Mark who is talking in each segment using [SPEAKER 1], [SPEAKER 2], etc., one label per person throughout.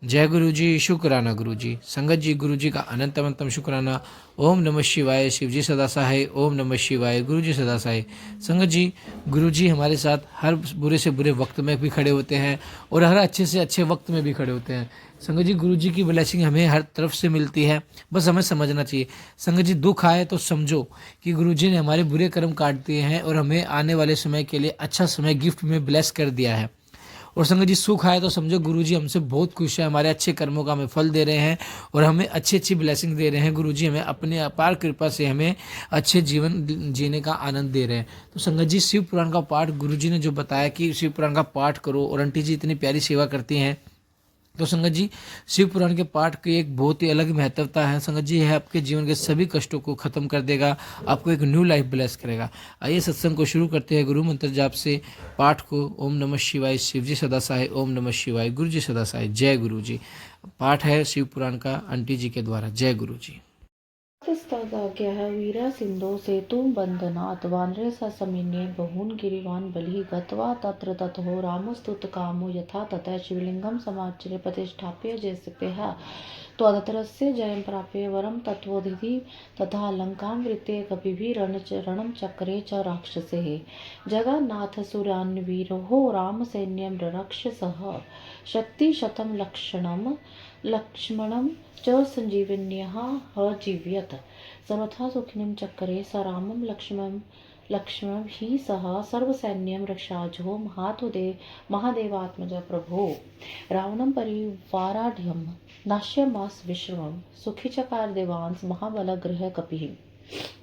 [SPEAKER 1] जय गुरु जी, शुक्राना गुरु जी। संगत जी, गुरु जी का अनंत अनंतम शुक्राना। ओम नमः शिवाय, शिव जी सदा सहाय। ओम नमः शिवाय, गुरु जी सदा सहाय। संगत जी, गुरु जी हमारे साथ हर बुरे से बुरे वक्त में भी खड़े होते हैं और हर अच्छे से अच्छे वक्त में भी खड़े होते हैं। संगत जी, गुरु जी की ब्लेसिंग हमें हर तरफ से मिलती है, बस हमें समझना चाहिए। संगत जी, दुख आए तो समझो कि गुरु जी ने हमारे बुरे कर्म काट दिए हैं और हमें आने वाले समय के लिए अच्छा समय गिफ्ट में ब्लेस कर दिया है। और संगत जी, सुख आए तो समझो गुरु जी हमसे बहुत खुश है, हमारे अच्छे कर्मों का हमें फल दे रहे हैं और हमें अच्छी अच्छी ब्लेसिंग दे रहे हैं। गुरु जी हमें अपने अपार कृपा से हमें अच्छे जीवन जीने का आनंद दे रहे हैं। तो संगत जी, शिव पुराण का पाठ गुरु जी ने जो बताया कि शिव पुराण का पाठ करो, और आंटी जी इतनी प्यारी सेवा करती हैं। तो संगत जी, शिव पुराण के पाठ की एक बहुत ही अलग महत्वता है। संगत जी, यह आपके जीवन के सभी कष्टों को खत्म कर देगा, आपको एक न्यू लाइफ ब्लेस करेगा। आइए सत्संग को शुरू करते हैं गुरु मंत्र जाप से। पाठ को ओम नमः शिवाय, शिव जी सदा सहाय। ओम नमः शिवाय, गुरु जी सदा सहाय। जय गुरु जी। पाठ है शिव पुराण का आंटी जी के द्वारा। जय गुरु जी।
[SPEAKER 2] ततस्तदाज्ञः वीरसिन्धौ सेतुं बन्धनात् वानरे ससमिन्ये बहून् गिरिवान् बलिः गत्वा तत्र ततो रामस्तुतकामो यथा तथा शिवलिङ्गं समाच्र्य प्रतिष्ठाप्य जैसप्यः त्वदतरस्य जयं प्राप्य वरं तत्त्वोदिति तथा लङ्कां वृत्ते कपिभिः रणं चक्रे च राक्षसैः जगन्नाथसुरान्वीरो रामसैन्यं ररक्ष सः शक्तिशतं लक्ष्मणं च सञ्जीविन्यः अजीव्यत सर्वथा सुखिनं चक्रे स रामं लक्ष्मणभिः सह सर्वसैन्यं रक्षाजो महादेवात्मज प्रभो रावणं परिवाराढ्यं नाश्यमास विश्रमं सुखी चकार देवांस महाबलगृह कपिः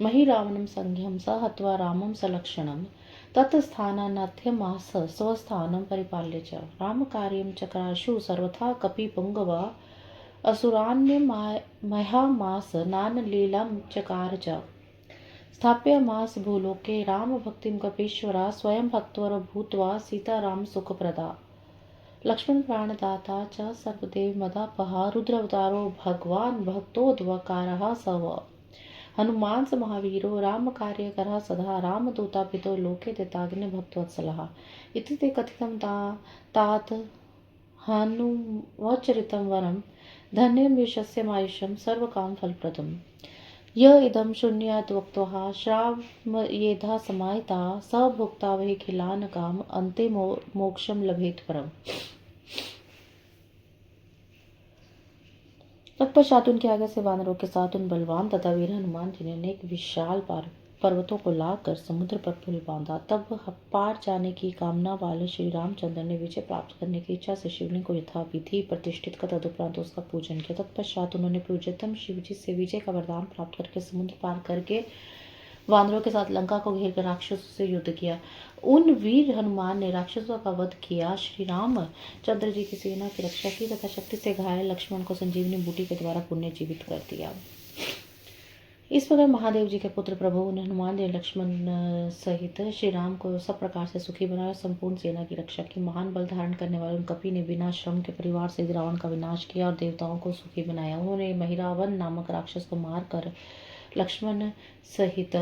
[SPEAKER 2] मही रावणं संघ्यं स हत्वा रामं सलक्षणं तत्स्थानानध्यमास स्वस्थानं परिपाल्य च रामकार्यं चक्राशु सर्वथा कपिपुङ्गव असुरान्यमहामास नानलीलं चकार च स्थाप्यमास भूलोके रामभक्तिं कपीश्वरा स्वयं भक्तवर भूत्वा सीतारामसुखप्रदा लक्ष्मण प्राणदाता च सर्वदेव मदापहा रुद्रावतारो भगवान् भक्तोद्वकारः स व हनुमान स महावीरो राम कार्यकरः सदा रामदूतापितो लोके दिताग्ने भक्तवत्सलः इति ते कथितं तात हनुमचरितं वरं धन्यं यशस्यमायुष्यं सर्वकामफलप्रदम् य इदं शून्याद्वक्त्वा श्रावयेधा समाहिता स भोक्ता वै खिलान् काम अन्ते मोक्षं लभेत परम्। तत्पश्चात उनके आगे से वानरों के साथ उन बलवान तथा वीर हनुमान जी ने अनेक विशाल पर्वतों को लाकर समुद्र पर पुल बांधा। तब पार जाने की कामना वाले श्री रामचंद्र ने विजय प्राप्त करने की इच्छा से शिवलिंग को यथाविधि प्रतिष्ठित कर तदुपरांत उसका पूजन किया। तत्पश्चात उन्होंने पूज्यतम शिव जी से विजय का वरदान प्राप्त करके समुद्र पार करके वानरों के साथ लंका को घेर कर राक्षसों से युद्ध किया। उन वीर हनुमान ने राक्षसों का वध किया, श्री राम चंद्र जी की सेना की रक्षा की तथा शक्ति से घायल लक्ष्मण को संजीवनी बूटी के द्वारा पुण्य जीवित कर दिया। इस प्रकार महादेव जी के पुत्र प्रभु ने हनुमान जी लक्ष्मण सहित श्री राम को सब प्रकार से सुखी बनाया, संपूर्ण सेना की रक्षा की। महान बल धारण करने वाले उन कपि ने बिना श्रम के परिवार से रावण का विनाश किया और देवताओं को सुखी बनाया। उन्होंने महिरावन नामक राक्षस को मारकर लक्ष्मण सहित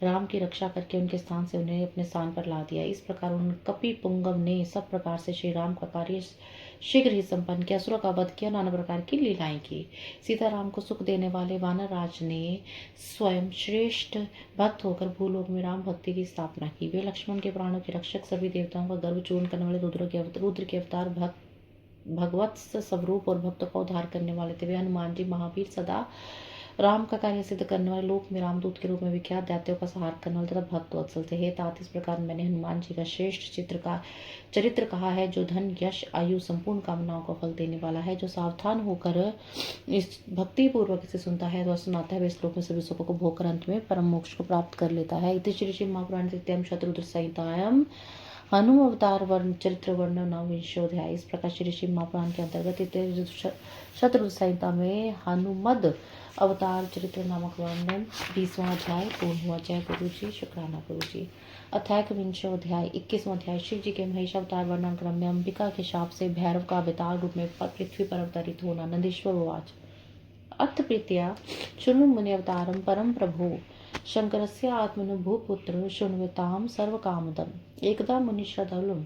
[SPEAKER 2] राम की रक्षा करके उनके स्थान से उन्हें अपने स्थान पर ला दिया। इस प्रकार उन कपि पुंगव ने सब प्रकार से श्री राम का कार्य शीघ्र ही संपन्न किया, असुरों का वध किया, नाना प्रकार की लीलाएं की। सीताराम को सुख देने वाले वानर राज ने स्वयं श्रेष्ठ भक्त होकर भूलोक में राम भक्ति की स्थापना की। वे लक्ष्मण के प्राणों के रक्षक, सभी देवताओं का गर्व चूर्ण करने वाले रुद्र के अवतार भगवत स्वरूप और भक्तों का उद्धार करने वाले थे। वे हनुमान जी महावीर, सदा राम का कार्य सिद्ध करने वाले, लोक में रामदूत के रूप में विख्यात, दैत्यों का संहार करने वाले तथा भक्त वत्सल थे। हे तात, इस प्रकार मैंने हनुमान जी का श्रेष्ठ चरित्र कहा है, जो धन यश आयु संपूर्ण कामनाओं का फल देने वाला है। जो सावधान होकर इस भक्ति पूर्वक इसे सुनता है, वह सुनाता है, वह इस लोक में सभी सुखों को भोग कर अंत में परम मोक्ष को प्राप्त कर लेता है। इति श्री श्री महापुराण तृतीयम शतरुद्र संहितायाम हनुम अवतार वर्ण चरित्र वर्ण नवविंशोध्याय। इस प्रकार श्री श्री महापुराण के अंतर्गत शतरुद्र संहिता में हनुमद अवतार चरित्र नामक वर्णन 20वां अध्याय पूर्ण हुआ। जय गुरु जी, शुक्राना गुरु जी। अध्याय विंशोध्याय 21वां अध्याय शिव जी के महेश अवतार वर्णन क्रम में अंबिका के शाप से भैरव का बेताल रूप में पृथ्वी पर अवतरित होना। नंदीश्वर उवाच अर्थ प्रीत्या शृणु मुनि अवतारम परम प्रभु शंकरस्य आत्मनु भूपुत्र शृण्वताम सर्वकामदम्। एकदा मुनिश्रद्धलुं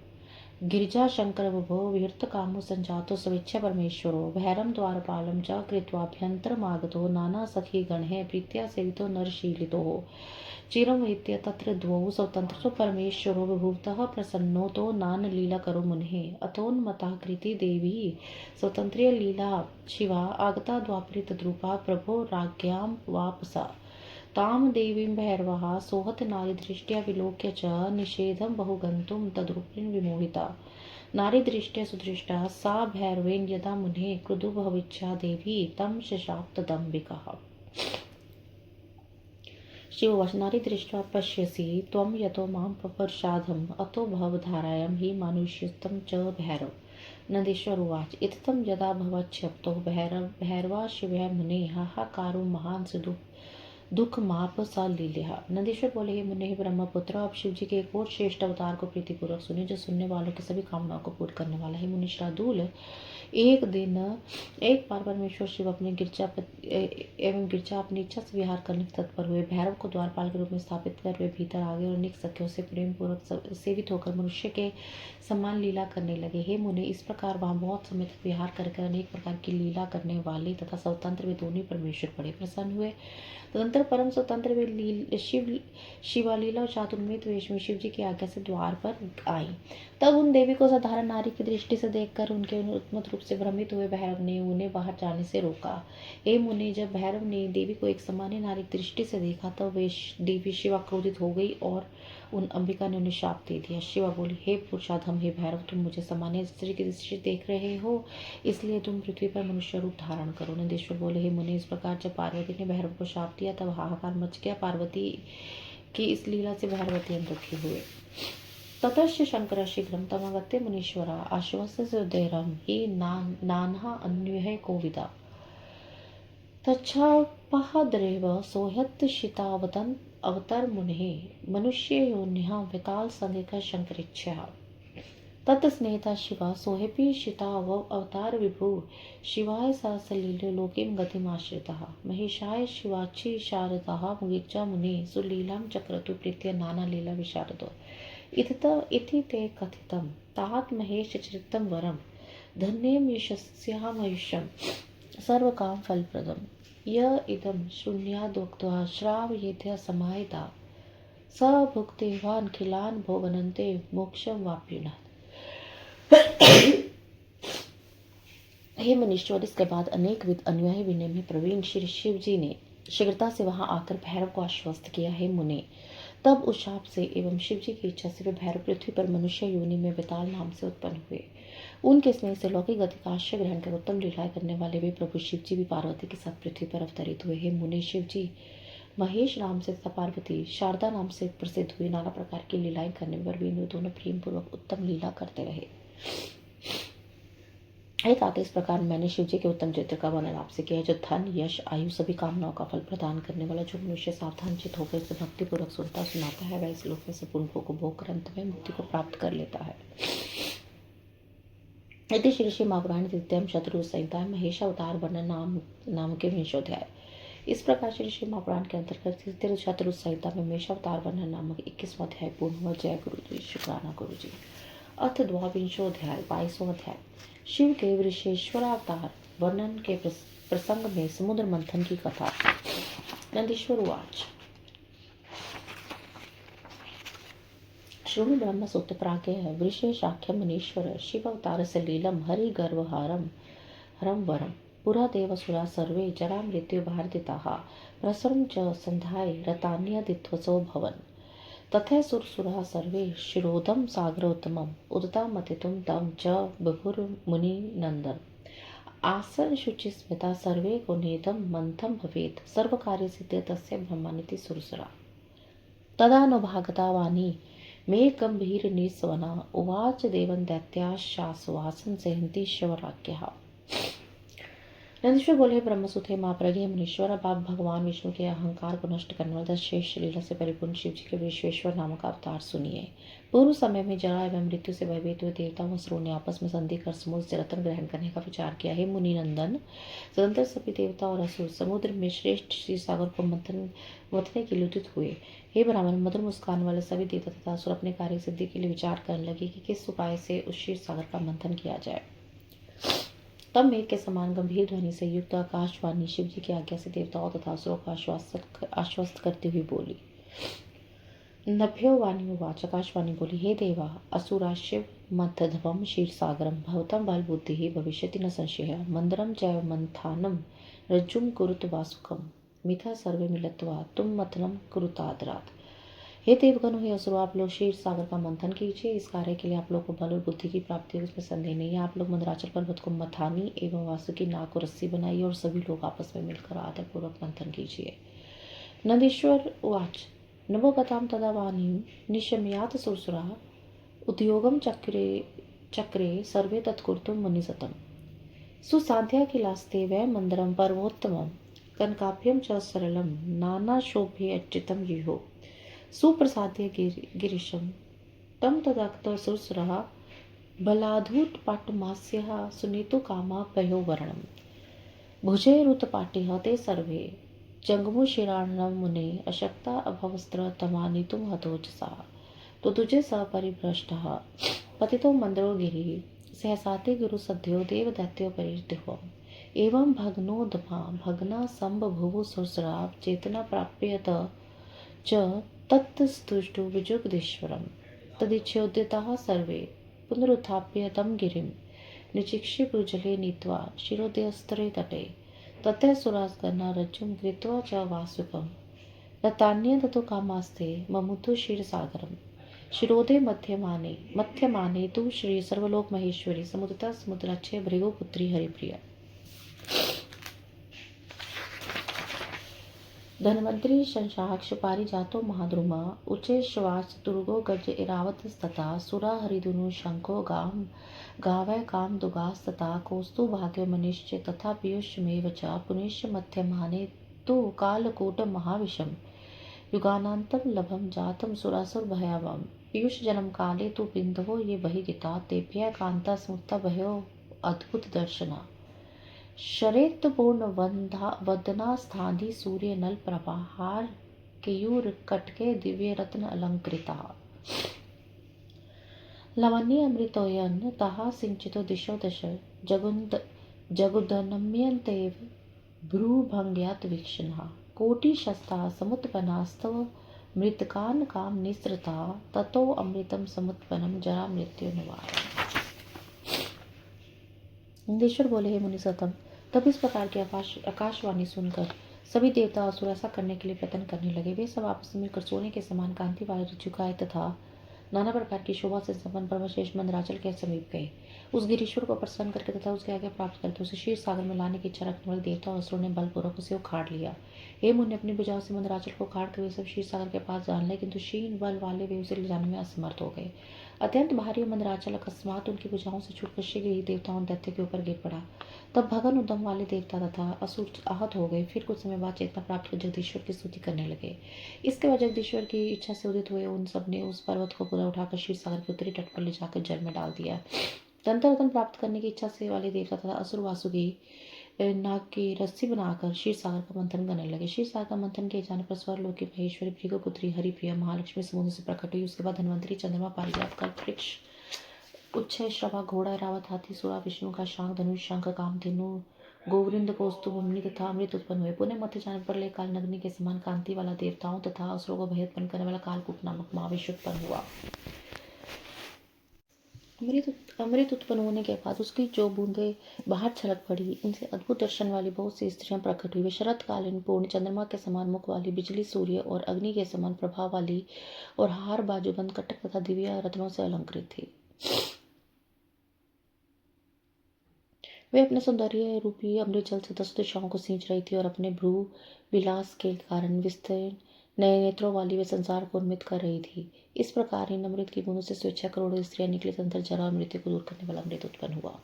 [SPEAKER 2] गिरिजा शंकर विभो विहृत कामो संजातो स्वेच्छा परमेश्वरो भैरम द्वारपालम च कृत्वाभ्यन्तरमागतो नाना सखी गणः प्रीत्या सेवितो नरशीलितो चिरं वैत्य तत्र द्वौ स्वतंत्र परमेश्वरो विभुतः प्रसन्नोतो नान लीला करो मुनिः अथोन्मता कृति देवी स्वतंत्र्य लीला शिवा आगता द्वापरे तद्रूपा प्रभो राज्ञां वापसा तां देवीं भैरवः सोहत नारीदृष्ट्या विलोक्य च निषेधं बहुगन्तुं तद्रूपेण विमोहिता नारीदृष्ट्या सुदृष्टा सा भैरवेन यदा मुने क्रुधो भविष्या देवी तं शशाप्तदम्बिकः शिववश नारीदृष्ट्वा पश्यसि त्वं यतो मां प्रपर्षाधम् अतो भवधारायां हि मानुष्यस्तं च भैरव नंदीश्वर उवाच इत्थं यदा भवच्छब्दो भैरवा शिवः मुने हाहाकारो महान् दुख माप सा लील्यः। नंदीश्वर बोले, हे मुने, हे ब्रह्मपुत्र, अब शिव जी के एक और श्रेष्ठ अवतार को प्रीतिपूर्वक सुने, जो सुनने वालों की सभी कामनाओं को पूर्ण करने वाला है। मुनि शार्दूल, एक बार परमेश्वर शिव अपने गिरजा अपनी इच्छा से विहार करने के तत्पर हुए। भैरव को द्वारपाल के रूप में स्थापित कर वे भीतर आ गए और अनेक सखियों से प्रेम पूर्वक सेवित होकर मनुष्य के समान लीला करने लगे। हे मुने, इस प्रकार वहां बहुत समय तक विहार कर अनेक प्रकार की लीला करने वाले तथा स्वतंत्र वे दोनों परमेश्वर बड़े प्रसन्न हुए। तदंतर परम स्वतंत्र वे शिवालीला और चातुर्मेद वेश में शिव जी की आज्ञा से द्वार पर आई। तब उन देवी को साधारण नारी की दृष्टि से देखकर उनके उत्मत रूप से भ्रमित हुए भैरव ने उन्हें बाहर जाने से रोका। हे मुनि, जब भैरव ने देवी को एक सामान्य नारी की दृष्टि से देखा तब वे देवी शिवा क्रोधित हो गई और उन अंबिका ने उन्हें शाप दे दिया। शिवा बोली, हे पुरुषाधम, हे भैरव, तुम मुझे सामान्य स्त्री की दृष्टि से देख रहे हो, इसलिए तुम पृथ्वी पर मनुष्य रूप धारण करो। नंदीश्वर बोले, हे मुनि, इस प्रकार जब पार्वती ने भैरव को शाप दिया तब हाहाकार मच गया। पार्वती की इस लीला से भैरवती दुखी हुए। ततश्च शंकर शीघ्रं तमगत्य मुनीश्वरा आश्वस्योदयरं हि नान्हा अन्वय कोविदा तच्छापहद्रेव सोह्यत्शितावतन् अवतर मुनिः मनुष्य योनिः विकाल संगिका शंकरेच्छा तत्स्नेहिता शिवा सोहेपि शिताव अवतार विभु शिवाय सा सलीलो लोकीं गतिमाश्रितः महेशाय शिवाची शारदः मुगिचा मुनि सुलीलां चक्रतु प्रीत्य नाना लीला विशारदो इति ते कथितं तात महेश चरितं वरं धन्यं यशस्यामयुष्यं सर्वकाम फलप्रदं य इदं शून्यादोक्त्वा श्रावयेद्य समाहिता स भुक्तिवान् खिलान् भोगनन्ते मोक्षं वाप्युनाथ। हे मनीश्वर, इसके बाद अनेक विध अनुयायी विनय में प्रवीण श्री शिव जी ने शीघ्रता से वहां आकर भैरव को आश्वस्त किया। हे मुने, तब उस शाप से एवं शिव जी की इच्छा से वे भैरव पृथ्वी पर मनुष्य योनि में बेताल नाम से उत्पन्न हुए। उनके स्नेह से लौकिक गति का आश्रय ग्रहण कर उत्तम लीलाएं करने वाले वे प्रभु शिव जी भी पार्वती के साथ पृथ्वी पर अवतरित हुए। हे मुने, शिव जी महेश नाम से तथा पार्वती शारदा नाम से प्रसिद्ध हुई। नाना प्रकार की लीलाएं करने पर भी दोनों प्रेम पूर्वक उत्तम लीला करते रहे। इस प्रकार मैंने शिव जी के उत्तम चरित्र का वर्णन आपसे किया, जो धन, यश, आयु, सभी कामनाओं का फल प्रदान करने वाला। जो मनुष्य सावधान चित होकर इसे भक्ति पूर्वक सुनता सुनाता है, वह इस लोक में संपूर्ण भोग को भोग कर अंत में मुक्ति को प्राप्त कर लेता है। इति श्री श्री महापुराण तृतीयम शत्रु संहिता महेश अवतार वर्णन नाम के विंशोध्याय। इस प्रकार श्री श्री महापुराण के अंतर्गत तृतीय शत्रु संहिता में महेश अवतार वर्णन नामक 21वां अध्याय पूर्ण हुआ। जय गुरु जी, शुक्राना गुरु जी। अथ द्वाविंशोध्याय 22वां अध्याय। शिव के वृषेश्वरावतार वर्णन के प्रसंग में समुद्र मंथन की कथा। नंदीश्वर उवाच, श्रृणु ब्रह्म सूत्र प्राज्ञः वृषेशाख्य मुनीश्वर शिव अवतार सलीलम हरि गर्वहारम हरम वरम पुरा देवसुरा सर्वे जरा मृत्यु भारतिताः प्रसरं च संधाय रतान्यदित्वसो भवन् तथा सुरसुरा सर्वे शिरोधम सागरोत्तमम् उदतामतितुं तं च बभुर्मुनिनन्दन आसन शुचि स्मिता सर्वे गुणेदं मंथं भवेत् सर्वकार्य सिद्धे तस्य ब्रह्मानिति सुरसुरा तदानुभागता वाणी मे गंभीर निस्वना उवाच देवं दैत्याश्चासवासं सेहन्ति शिवराज्ञः। नंदीश्वर बोले, "हे ब्रह्मसुत, हे महाप्रज्ञ, हे मुनीश्वर, अब आप भगवान विष्णु के अहंकार को नष्ट करने वाले श्रेष्ठ लीला से परिपूर्ण शिव जी के विश्वेश्वर नामक अवतार सुनिए। पूर्व समय में जरा एवं मृत्यु से भयभीत हुए देवताओं असुरों ने आपस में संधि कर समुद्र से रत्न ग्रहण करने का विचार किया। हे मुनि नंदन, सदंतर सभी देवता और असुर समुद्र में श्रेष्ठ क्षीर सागर को मथने के लिए उदित हुए। हे ब्राह्मण, मधुर मुस्कान वाले सभी देवता तथा असुर अपने कार्य सिद्धि के लिए विचार करने लगे कि किस उपाय से उस क्षीर सागर का मंथन किया जाए। तब मेघ के समान गंभीर ध्वनि से युक्त आकाशवाणी शिव जी की आज्ञा से देवताओं तथा असुरों को आश्वस्त करती हुई बोली। नभ्यो वाणी उवाच, आकाशवाणी बोली, हे देवा, असुरा शिव मथध्वम क्षीरसागरम भवतं बलबुद्धि भविष्यति न संशय मंदरम जैव मंथानम रज्जुम कुरुत वासुकम मिथा सर्वे मिलत्वा तुम मथनम कुरुतादरात। हे देवगणों, हे असुरों, आप लोग क्षीर सागर का मंथन कीजिए। इस कार्य के लिए आप लोग को बल और बुद्धि की प्राप्ति है, उसमें संदेह नहीं है। आप लोग मंदराचल पर्वत को मथानी एवं वासुकी नाग को रस्सी बनाइए और सभी लोग आपस में मिलकर आदरपूर्वक मंथन कीजिए। नंदीश्वर उवाच, नमो गताम तदा वाणीं निशम्यात सुरसुरा उद्योगम चक्रे सर्वे तत्कुर्तुं मुनिसतम सुसाध्याखिलास्ते वै मंदरम पर्वोत्तमं कनकाभ्यं च सरलं नानाशोभे अर्चितं युहो सुप्रसाद्य गिरीशं तं तदक्तसुरसुरः बलाधूटपाटमास्यः सुनीतो कामा पयोवर्णम् भुजैरुत्पाटिः ते सर्वे जङ्गमुशिरार्णव मुने अशक्ता अभवस्त्र तमानीतुं हतोजसा तो तुझे स परिभ्रष्टः पतितो मंदरो गिरिः सहसाते गुरुसद्यो देवदैत्यो परिष्टिह्वम् एवं भग्नोदमा भग्ना संबभुवो सुरसुराव चेतना प्राप्यत च तत्स्तुष्टु विजुगदीश्वरम् तदिच्छोद्यताः सर्वे पुनरुत्थाप्य तं गिरिं निचिक्षे भूजले नीत्वा शिरोदयस्तरे तटे ततः सुरासगणा रज्जुं कृत्वा च वासुकं रतान्य ततो कामास्ते ममुतु क्षीरसागरम् शिरोदे मध्यमाने तु श्री सर्वलोक महेश्वरी समुद्रता समुद्राच्य भृगुपुत्री हरिप्रिया। धन्वंतरी शंशाक्ष पारिजातो महाद्रुमा उच्चे श्वास दुर्गो गज इरावतस्तथा सुरा हरिदुनु शंखो गावै काम दुगास्तथा कौस्तु भाग्य मनिश्च तथा पीयूषमेव च पुनिश्च मध्यमाने तु कालकूट महाविषम युगानान्तं लभं जातं सुरासुर भयावम पीयूष जन्म काले तु बिंदवो ये बहिगिता तेभ्यः कांता स्मुक्ता भयो अद्भुत दर्शना शरेतपूर्ण वदना स्थाधि सूर्य नल प्रभाहार केयूर कटके दिव्य रत्न अलंकृता लवण्य अमृतोयन तहा सिंचितो दिशो दश जगुदनम्यन्तेव भ्रूभंग्यात वीक्षणा कोटि शस्ता समुत्पन्नास्तव मृतकान काम निसृता ततो अमृतम समुत्पन्नम जरा मृत्यु निवारण। नंदीश्वर बोले, हे मुनि सतम, तब इस प्रकार की आकाशवाणी सुनकर सभी देवता असुर ऐसा करने के लिए प्रयत्न करने लगे। वे सब आपस में मिलकर सोने के समान कांति वाले ऋजुकाय तथा नाना प्रकार की शोभा से संपन्न परमश्रेष्ठ मंदराचल के समीप गए। उस गिरीश्वर को प्रसन्न करके तथा उसके आगे प्राप्त करके उसे क्षीर सागर में लाने की इच्छा रखने वाले देवता और असुरों ने बलपूर्वक उसे उखाड़ लिया। हे मुनि, अपनी भुजाओं से मंदराचल को उखाड़ कर वे सब क्षीर सागर के पास जान ले, किंतु क्षीण बल वाले वे उसे ले जाने में असमर्थ हो गए। अत्यंत भारी मंदराचल अकस्मात उनकी भुजाओं से छूटकर शीघ्र ही देवताओं दैत्य के ऊपर गिर पड़ा। तब भगन उद्यम वाले देवता तथा असुर आहत हो गए। फिर कुछ समय बाद चेतना प्राप्त कर जगदीश्वर की स्तुति करने लगे। इसके बाद जगदीश्वर की इच्छा से उदित हुए उन सब ने उस पर्वत को पूरा उठाकर क्षीर सागर के उत्तरी तट पर ले जाकर जल में डाल दिया। तंत्र रत्न प्राप्त करने की इच्छा से वाले देवता तथा असुर वासुकी नाग की रस्सी बनाकर क्षीर सागर का मंथन करने लगे। क्षीर सागर का मंथन किए जाने पर स्वर्लोक की महेश्वरी भृगुपुत्री हरिप्रिया महालक्ष्मी समुद्र से प्रकट हुई। उसके बाद धन्वंतरी चंद्रमा पारिजात कल्पवृक्ष उच्छय श्रवा घोड़ा रावत हाथी सुरा विष्णु का शांख धनुष शंख कामधेनु गोवृंद कौस्तुभ मुनि तथा अमृत उत्पन्न हुए। पुनः मध्य जाने पर ले काल नग्नि के समान कांति वाला देवताओं तथा असुरों को भय उत्पन्न करने वाला कालकूट नामक महाविष्णु उत्पन्न हुआ। अमृत उत्पन्न होने के बाद उसकी जो बूंदे बाहर छलक पड़ी, इनसे अद्भुत दर्शन वाली बहुत सी स्त्रियां प्रकट हुई। वे शरतकालीन पूर्ण चंद्रमा के समान मुख वाली, बिजली सूर्य और अग्नि के समान प्रभाव वाली और हार बाजूबंद कटक तथा दिव्य रत्नों से अलंकृत थी। वे अपने सौंदर्य रूपी अमृत जल से 10 दिशाओं को सींच रही थी और अपने भ्रू विलास के कारण विस्तीर्ण नए नेत्रों वाली वे संसार को उन्मित कर रही थी। इस प्रकार इन अमृत की बूंदों से स्वेच्छा करोड़ों स्त्रियां निकली तंत्र जरा और मृत्यु को दूर करने वाला अमृत उत्पन्न हुआ।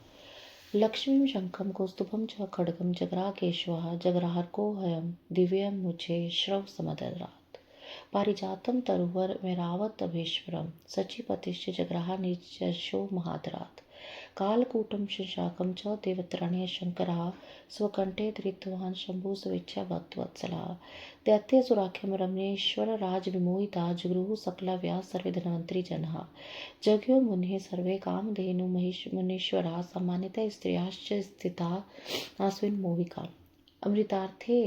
[SPEAKER 2] लक्ष्मीं शङ्खं कौस्तुभं च खड्गं जग्राकेश्वः जग्राहर्कोऽहं दिव्यं मुचे श्रवसमदरात् पारिजातं तरुवर्मिरावतभीश्वरं सचीपतिश्च जग्राह निजशो महादरात् कालकूटं शशाकं च देवत्रणे शङ्करः स्वकण्ठे धृतवान् शम्भुस्वेच्छया भक्तवत्सलः दैत्यसुराख्यं रमणेश्वरराजविमोहिता जुगुरुः सकलाव्याः सर्वे धन्वन्तरी जनः जज्ञो मुनिः सर्वे कामधेनु मुनीश्वराः सामान्यतः स्त्रियाश्च स्थिताः आस्विन् मोहिकाम् अमृतार्थे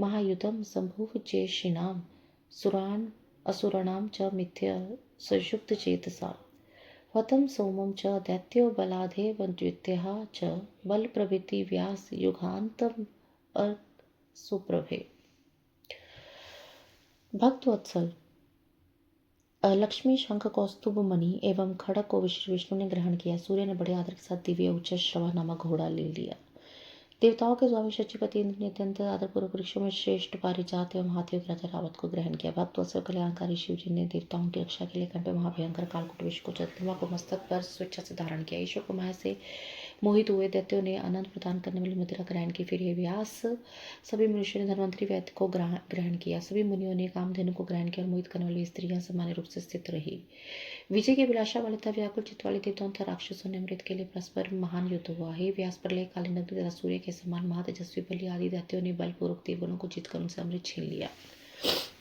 [SPEAKER 2] महायुधं सम्भुवजेषिणां सुरान् असुराणां च मिथ्य सुषुप्तचेतसा हतं सोमं च दैत्यो बलादेव द्वितीयः च बलप्रभृति व्यास युगान्तम् सुप्रभे। भक्तवत्सल लक्ष्मी शंख कौस्तुभ मणि एवं खड़ग को विष्णु ने ग्रहण किया। सूर्य ने बड़े आदर के साथ दिव्य उच्च श्रवा नामक घोड़ा ले लिया। देवताओं के स्वामी शचीपति इंद्र ने अत्यंत आदरपूर्वक वृक्षों में श्रेष्ठ पारिजात एवं हाथियों के राजा रावत को ग्रहण किया। भक्तवत्सल कल्याणकारी शिव जी ने देवताओं की रक्षा के लिए कंठ में महाभयंकर कालकूट विष को चंद्रमा को मस्तक पर स्वेच्छा से धारण किया। ईश्वर को माया से मोहित हुए दैत्यों ने आनंद प्रदान करने वाली मदिरा ग्रहण की। फिर हे व्यास सभी मनुष्यों ने धन्वंतरी वैद्य को ग्रहण किया। सभी मुनियों ने कामधेनु को ग्रहण किया और मोहित करने वाली स्त्रियां सामान्य रूप से स्थित रही। विजय की अभिलाषा वाले तथा व्याकुल चित्त वाले देवताओं तथा राक्षसों ने अमृत के लिए परस्पर महान युद्ध हुआ। हे व्यास प्रलय कालीन अग्नि तथा सूर्य के समान महातेजस्वी बलि आदि दैत्यों ने बलपूर्वक देवगणों को जीतकर उनसे अमृत छीन लिया।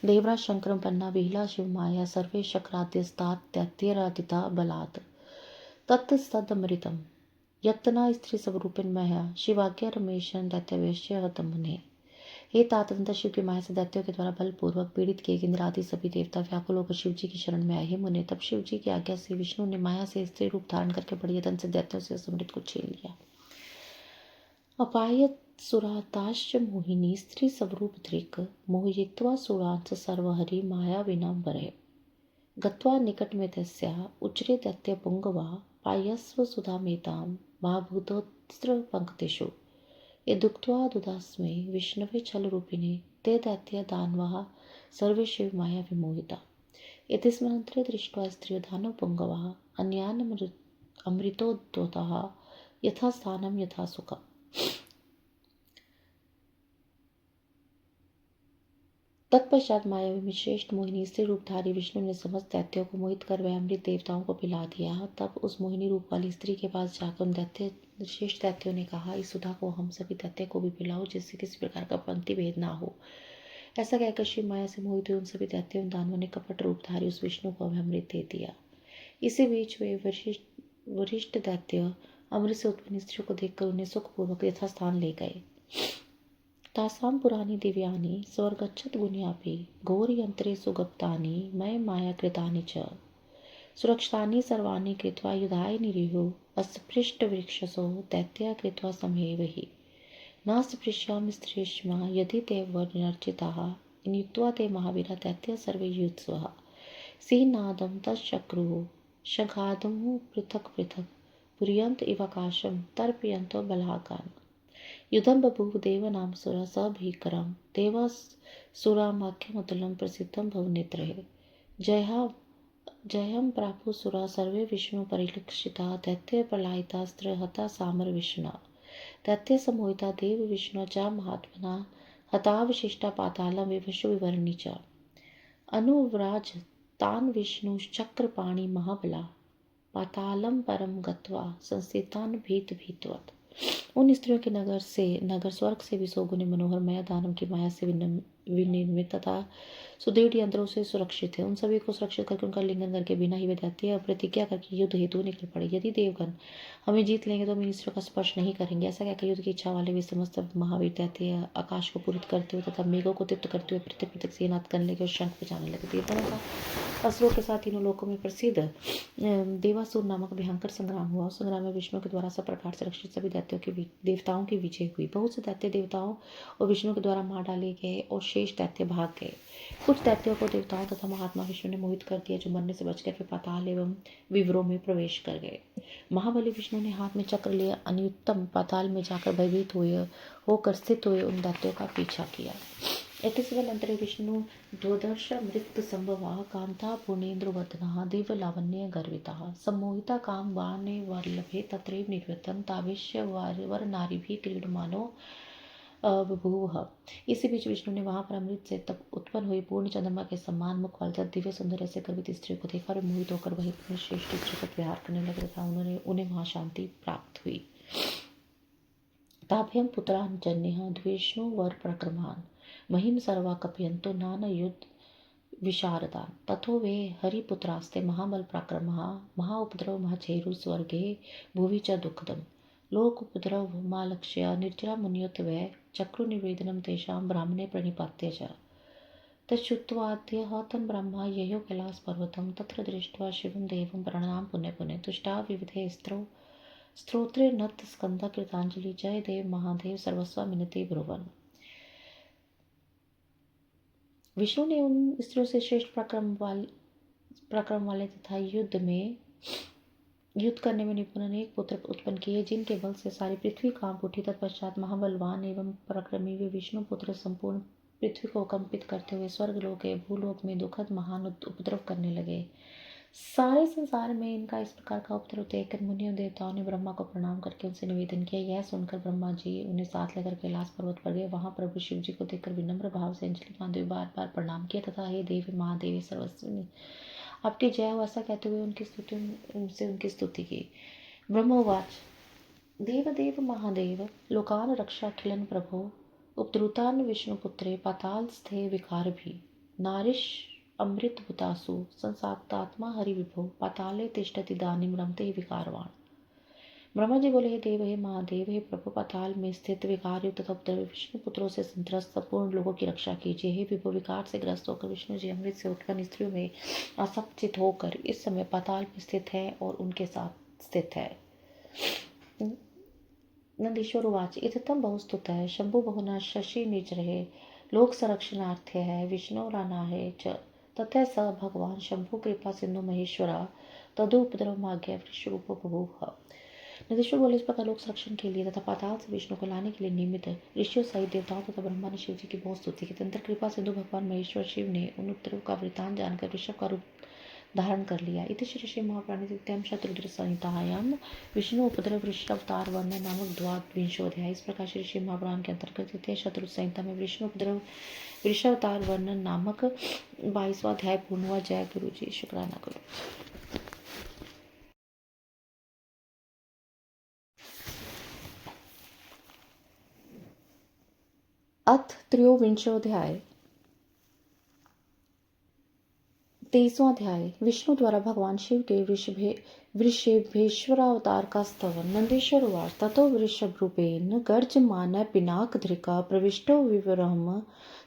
[SPEAKER 2] देवराज शंकरम पन्ना बिहला शिव माया सर्वे शक्राद्यस्तात दैत्यरादिता बलात् तत्तदमृतम यत्तना स्त्री स्वरूपिन मया शिवाज्ञा रमेशन दैत्यवेश्य हतम मुने। हे तातंत शिव की माया से दैत्यों के द्वारा बलपूर्वक पीड़ित किए इंद्र आदि सभी देवता व्याकुल होकर शिव जी की शरण में आए। हे मुने तब शिव जी की आज्ञा से विष्णु ने माया से स्त्री रूप धारण करके बड़ी यतन से दैत्यों से समृद्ध को छीन लिया। अपायत सुराताश्च मोहिनी स्त्री स्वरूप धृक मोहयित्वा सुरांस सर्वहरि माया विनाम्बरे गत्वा निकट में तस्या उच्रे दैत्य पुंगवा पायस्व सुधामेतां महाभूतोस्त्र पंक्तिषु यदुक्त्वा दुदास्मे विष्णवे छल रूपिणे ते दैत्य दानवाः सर्वे शिव माया विमोहिता। इति स्मरन्त्रे दृष्ट्वा स्त्रियो दानव पुंगवाः अन्यान् अमृतोद्योताः यथा स्थानं यथा सुखम्। तत्पश्चात मायावी में श्रेष्ठ मोहिनी स्त्री रूपधारी विष्णु ने समस्त दैत्यों को मोहित कर वह अमृत देवताओं को पिला दिया। तब उस मोहिनी रूप वाली स्त्री के पास जाकर उन श्रेष्ठ दैत्यों ने कहा, इस सुधा को हम सभी दैत्य को भी पिलाओ जिससे किसी प्रकार का पंक्ति भेद ना हो। ऐसा कहकर शिव माया से मोहित हुए उन सभी दैत्यों एवं दानवों ने कपट रूपधारी उस विष्णु को वह अमृत दे दिया। इसी बीच वे वरिष्ठ दैत्य अमृत से उत्पन्न स्त्रियों को देखकर उन्हें सुखपूर्वक यथास्थान ले गए। तासां पुराणी दिव्यानि स्वर्गच्छत गुण्यापि घोरयन्त्रे सुगप्तानि मय मायाकृतानि च सुरक्षितानि सर्वाणि कृत्वा युधाय निरीहो अस्पृष्टवृक्षसो दैत्या कृत्वा समहेव हि नास्पृश्यामि स्त्रीष्मा यदि ते वर्णर्चिताः नियुक्त्वा ते महावीरा दैत्या सर्वे युत्स्वः सीनादं तश्चक्रुः शङ्खादं पृथक् पृथक् पुर्यन्त इवाकाशं तर्पयन्तो बलाकान् युद्धं बभूव देवानां सुरा स भीकरं देवासुरामाख्यमतुलं प्रसिद्धं भवनेत्रैः जयं प्रापु सुरा सर्वे विष्णु परिलक्षिता दैत्य प्रलायितास्त्र हता सामर विष्णुना दैत्य समोहिता देव विष्णु च महात्मना हतावशिष्टा पातालं विवशु विवरणी च अनुव्राज तान् विष्णुश्चक्रपाणि महाबला पातालं परम गत्वा संस्थितान् भीतवत्। उन स्त्रियों के नगर स्वर्ग से भी सौगुने मनोहर माया दानव की माया से विनिर्मित तथा सुदृढ़ यंत्रों से सुरक्षित है। उन सभी को सुरक्षित करके उनका लिंगन करके बिना ही वे दैत्य प्रतिज्ञा करके युद्ध हेतु निकल पड़े। यदि देवगण हमें जीत लेंगे तो हम इन स्त्रियों का स्पर्श नहीं करेंगे। ऐसा कहकर युद्ध की इच्छा वाले वे समस्त महावीर दैत्य आकाश को पूरित करते हुए तथा मेघों को तृप्त करते हुए पृथक पृथक से नाद करने लगे और शंख बजाने लगे। देवताओं का असुरों के साथ तीनों लोकों में प्रसिद्ध देवासुर नामक भयंकर संग्राम हुआ। उस संग्राम में विष्णु के द्वारा सब प्रकार से रक्षित सभी देवताओं की विजय हुई। बहुत से दैत्य देवताओं और विष्णु के द्वारा मार डाले गए और शेष दैत्य भाग गए। कुछ दैत्यों को देवताओं तथा महात्मा विष्णु ने मोहित कर दिया जो मरने से बचकर वे पाताल एवं विवरों में प्रवेश कर गए। महाबली विष्णु ने हाथ में चक्र लिया अनुत्तम पाताल में जाकर भयभीत होकर स्थित हुए उन दैत्यों का पीछा किया। एतस्मिन्नन्तरे विष्णु द्वादशामृत संभवः कान्ता पूर्णेन्द्रवदनः दिव्यलावण्य गर्वितः सम्मोहिता कामबाणे वल्लभे तत्रैव निर्वृतं तावेश्य वरनारीभिः क्रीडमानो बभूव। इसी बीच विष्णु ने वहां पर अमृत से तब उत्पन्न हुई पूर्ण चंद्रमा के समान मुख वाली दिव्य सुंदर से गर्भित स्त्री को देखा और मोहित होकर वही अपने श्रेष्ठ जगत विहार करने लगे तथा उन्हें वहां शांति प्राप्त हुई। ताभ्यं पुत्रान् जन्यः द्विष्णु वर प्रक्रमान् महिम सर्वा कपयन्तो नाना युद्ध विशारदान् तथो वे हरिपुत्रास्ते महाबल पराक्रमः महाउपद्रव महचेरु स्वर्गे भुवि च दुःखदम् लोक उपद्रव मालक्ष्य निर्जरा मुनियुत वै चक्रु निवेदनं तेषां ब्राह्मणे प्रणिपात्य च तच्छ्रुत्वाद्यः तं ब्रह्मा ययो कैलासपर्वतं तत्र दृष्ट्वा शिवं देवं प्रणनाम पुण्य पुण्य तुष्टा विविधे स्तोत्रे नत स्कंदा कृतांजलि जय देव महादेव सर्वस्व मिनति ब्रुवन। विष्णु ने उन स्त्रियों से श्रेष्ठ पराक्रम वाले तथा युद्ध करने में निपुण अनेक पुत्र उत्पन्न किए जिनके बल से सारी पृथ्वी कांप उठी। तत्पश्चात महाबलवान एवं पराक्रमी वे विष्णु पुत्र संपूर्ण पृथ्वी को कंपित करते हुए स्वर्गलोक के भूलोक में दुखद महान उपद्रव करने लगे। सारे संसार में इनका इस प्रकार का उपद्रव देखकर मुनियों देवताओं ने ब्रह्मा को प्रणाम करके उनसे निवेदन किया। यह सुनकर ब्रह्मा जी उन्हें साथ लेकर कैलाश पर्वत पर गए। वहां प्रभु शिव जी को देखकर विनम्र भाव से अंजलि बांधे हुए बार बार प्रणाम किया तथा हे देवी महादेवी सर्वस्वी आपकी जय हो ऐसा कहते हुए उनकी स्तुति की। ब्रह्मोवाच देव देव महादेव लोकान रक्षा खिलन प्रभो उपद्रुतान विष्णुपुत्रे पाताल स्थे विकार भी नारिश अमृत भूतासु संसाक्तात्मा हरि विभो पाताले तिष्ठति दानिम रमते विकारवाण। ब्रह्मा जी बोले हे देव हे महादेव हे प्रभु पाताल में स्थित विकार युक्त तथा उपद्रवी विष्णु पुत्रों से संत्रस्त संपूर्ण लोगों की रक्षा कीजिए। हे विभो विकार से ग्रस्त होकर विष्णु जी अमृत से उत्पन्न स्त्रियों में आसक्तित होकर इस समय पाताल में स्थित है और उनके साथ स्थित है। नंदीश्वर उवाच इतम बहुस्तुत है शंभु बहुना शशि निज रहे लोक संरक्षणार्थ है विष्णु राना है च तथा स भगवान शंभु कृपा सिंधु महेश्वरा तदुपद्रव माज्ञा वृषरूप बभूव। नंदीश्वर बोले इस प्रकार लोक संरक्षण के लिए तथा पाताल से विष्णु को लाने के लिए निमित्त ऋषियों सहित देवताओं तथा ब्रह्मा ने शिव जी की बहुत स्तुति की। तंत्र कृपा सिंधु भगवान महेश्वर शिव ने उन उपद्रव का वृतांत जानकर ऋषभ का रूप धारण कर लिया। इति श्री श्री महाप्राणी द्वितीयम शतरुद्र संहितायां विष्णु उपद्रव ऋषावतार वर्णन नामक द्वादशोऽध्याय। इस प्रकार श्री श्री महापुराण के अंतर्गत द्वितीय शतरुद्र संहिता में विष्णु उपद्रव ऋषावतार वर्णन नामक 22वां अध्याय पूर्ण हुआ। जय गुरु जी। शुक्राना करो। अथ त्रयोविंशोऽध्याय 23वां अध्याय विष्णु द्वारा भगवान शिव के वृषभेश्वरावतार का स्तवन। नंदीश्वर उवाच ततो वृषभरूपेण गर्जमान पिनाकधृका प्रविष्टो विवरम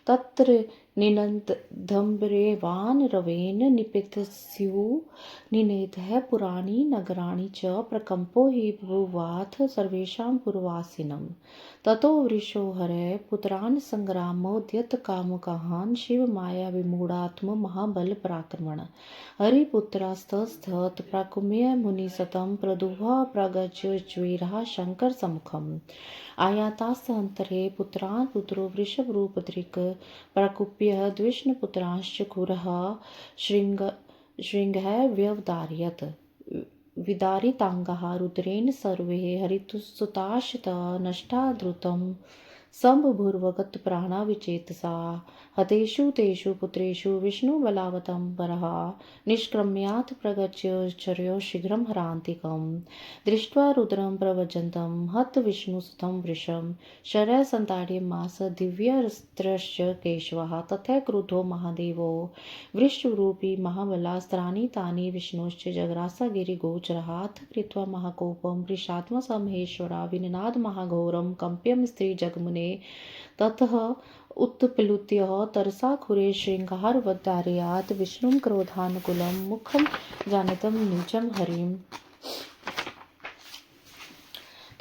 [SPEAKER 2] तत्र निनन्दम्बरेवान् रवेन निपितस्युः निनेतः पुराणि नगराणि च प्रकम्पो हि बभूवाथ सर्वेषां पुरवासिनम्। ततो वृषो हरः पुत्रान् संग्रामोद्यत कामुकान् शिव माया विमूढात्म महाबल पराक्रमण हरिपुत्रास्तस्थत प्राकुम्य मुनिसतं प्रदुहा प्रगज्ज्वीरः शंकर सम्मुखम् आयातास्तहन्तरे पुत्रान् पुत्रो वृषभरूपधृक् प्रकुप्य द्विष्णुपुत्रांश्चकुरः शृङ्गः व्यवधारयत् विदारिताङ्गाः रुद्रेण सर्वे हरितुसुताश्च नष्टा द्रुतं सम्बभूर्वगतप्राणा विचेतसा हतेषु तेषु पुत्रेषु विष्णुबलावतंबरः निष्क्रम्यात् प्रगच्छर्यो शीघ्रं हरान्तिकम् दृष्ट्वा रुद्रं प्रव्रजन्तं हत विष्णुसुतं वृषं शरः सन्ताड्यमास दिव्यस्त्रस्य केशवः तथा क्रुद्धो महादेवो वृषरूपी महाबलास्त्राणि तानि विष्णुश्च जग्रासगिरिगोचरात् कृत्वा महाकोपं वृषात्मसः महेश्वरा विननाद महाघोरं कम्प्यं स्त्रीजगमुने ततः उत्प्लुत्य तरसाखुरे शृङ्गारवद्धारयात् विष्णुं क्रोधानुकूलं मुखं जानितं नीचं हरिम्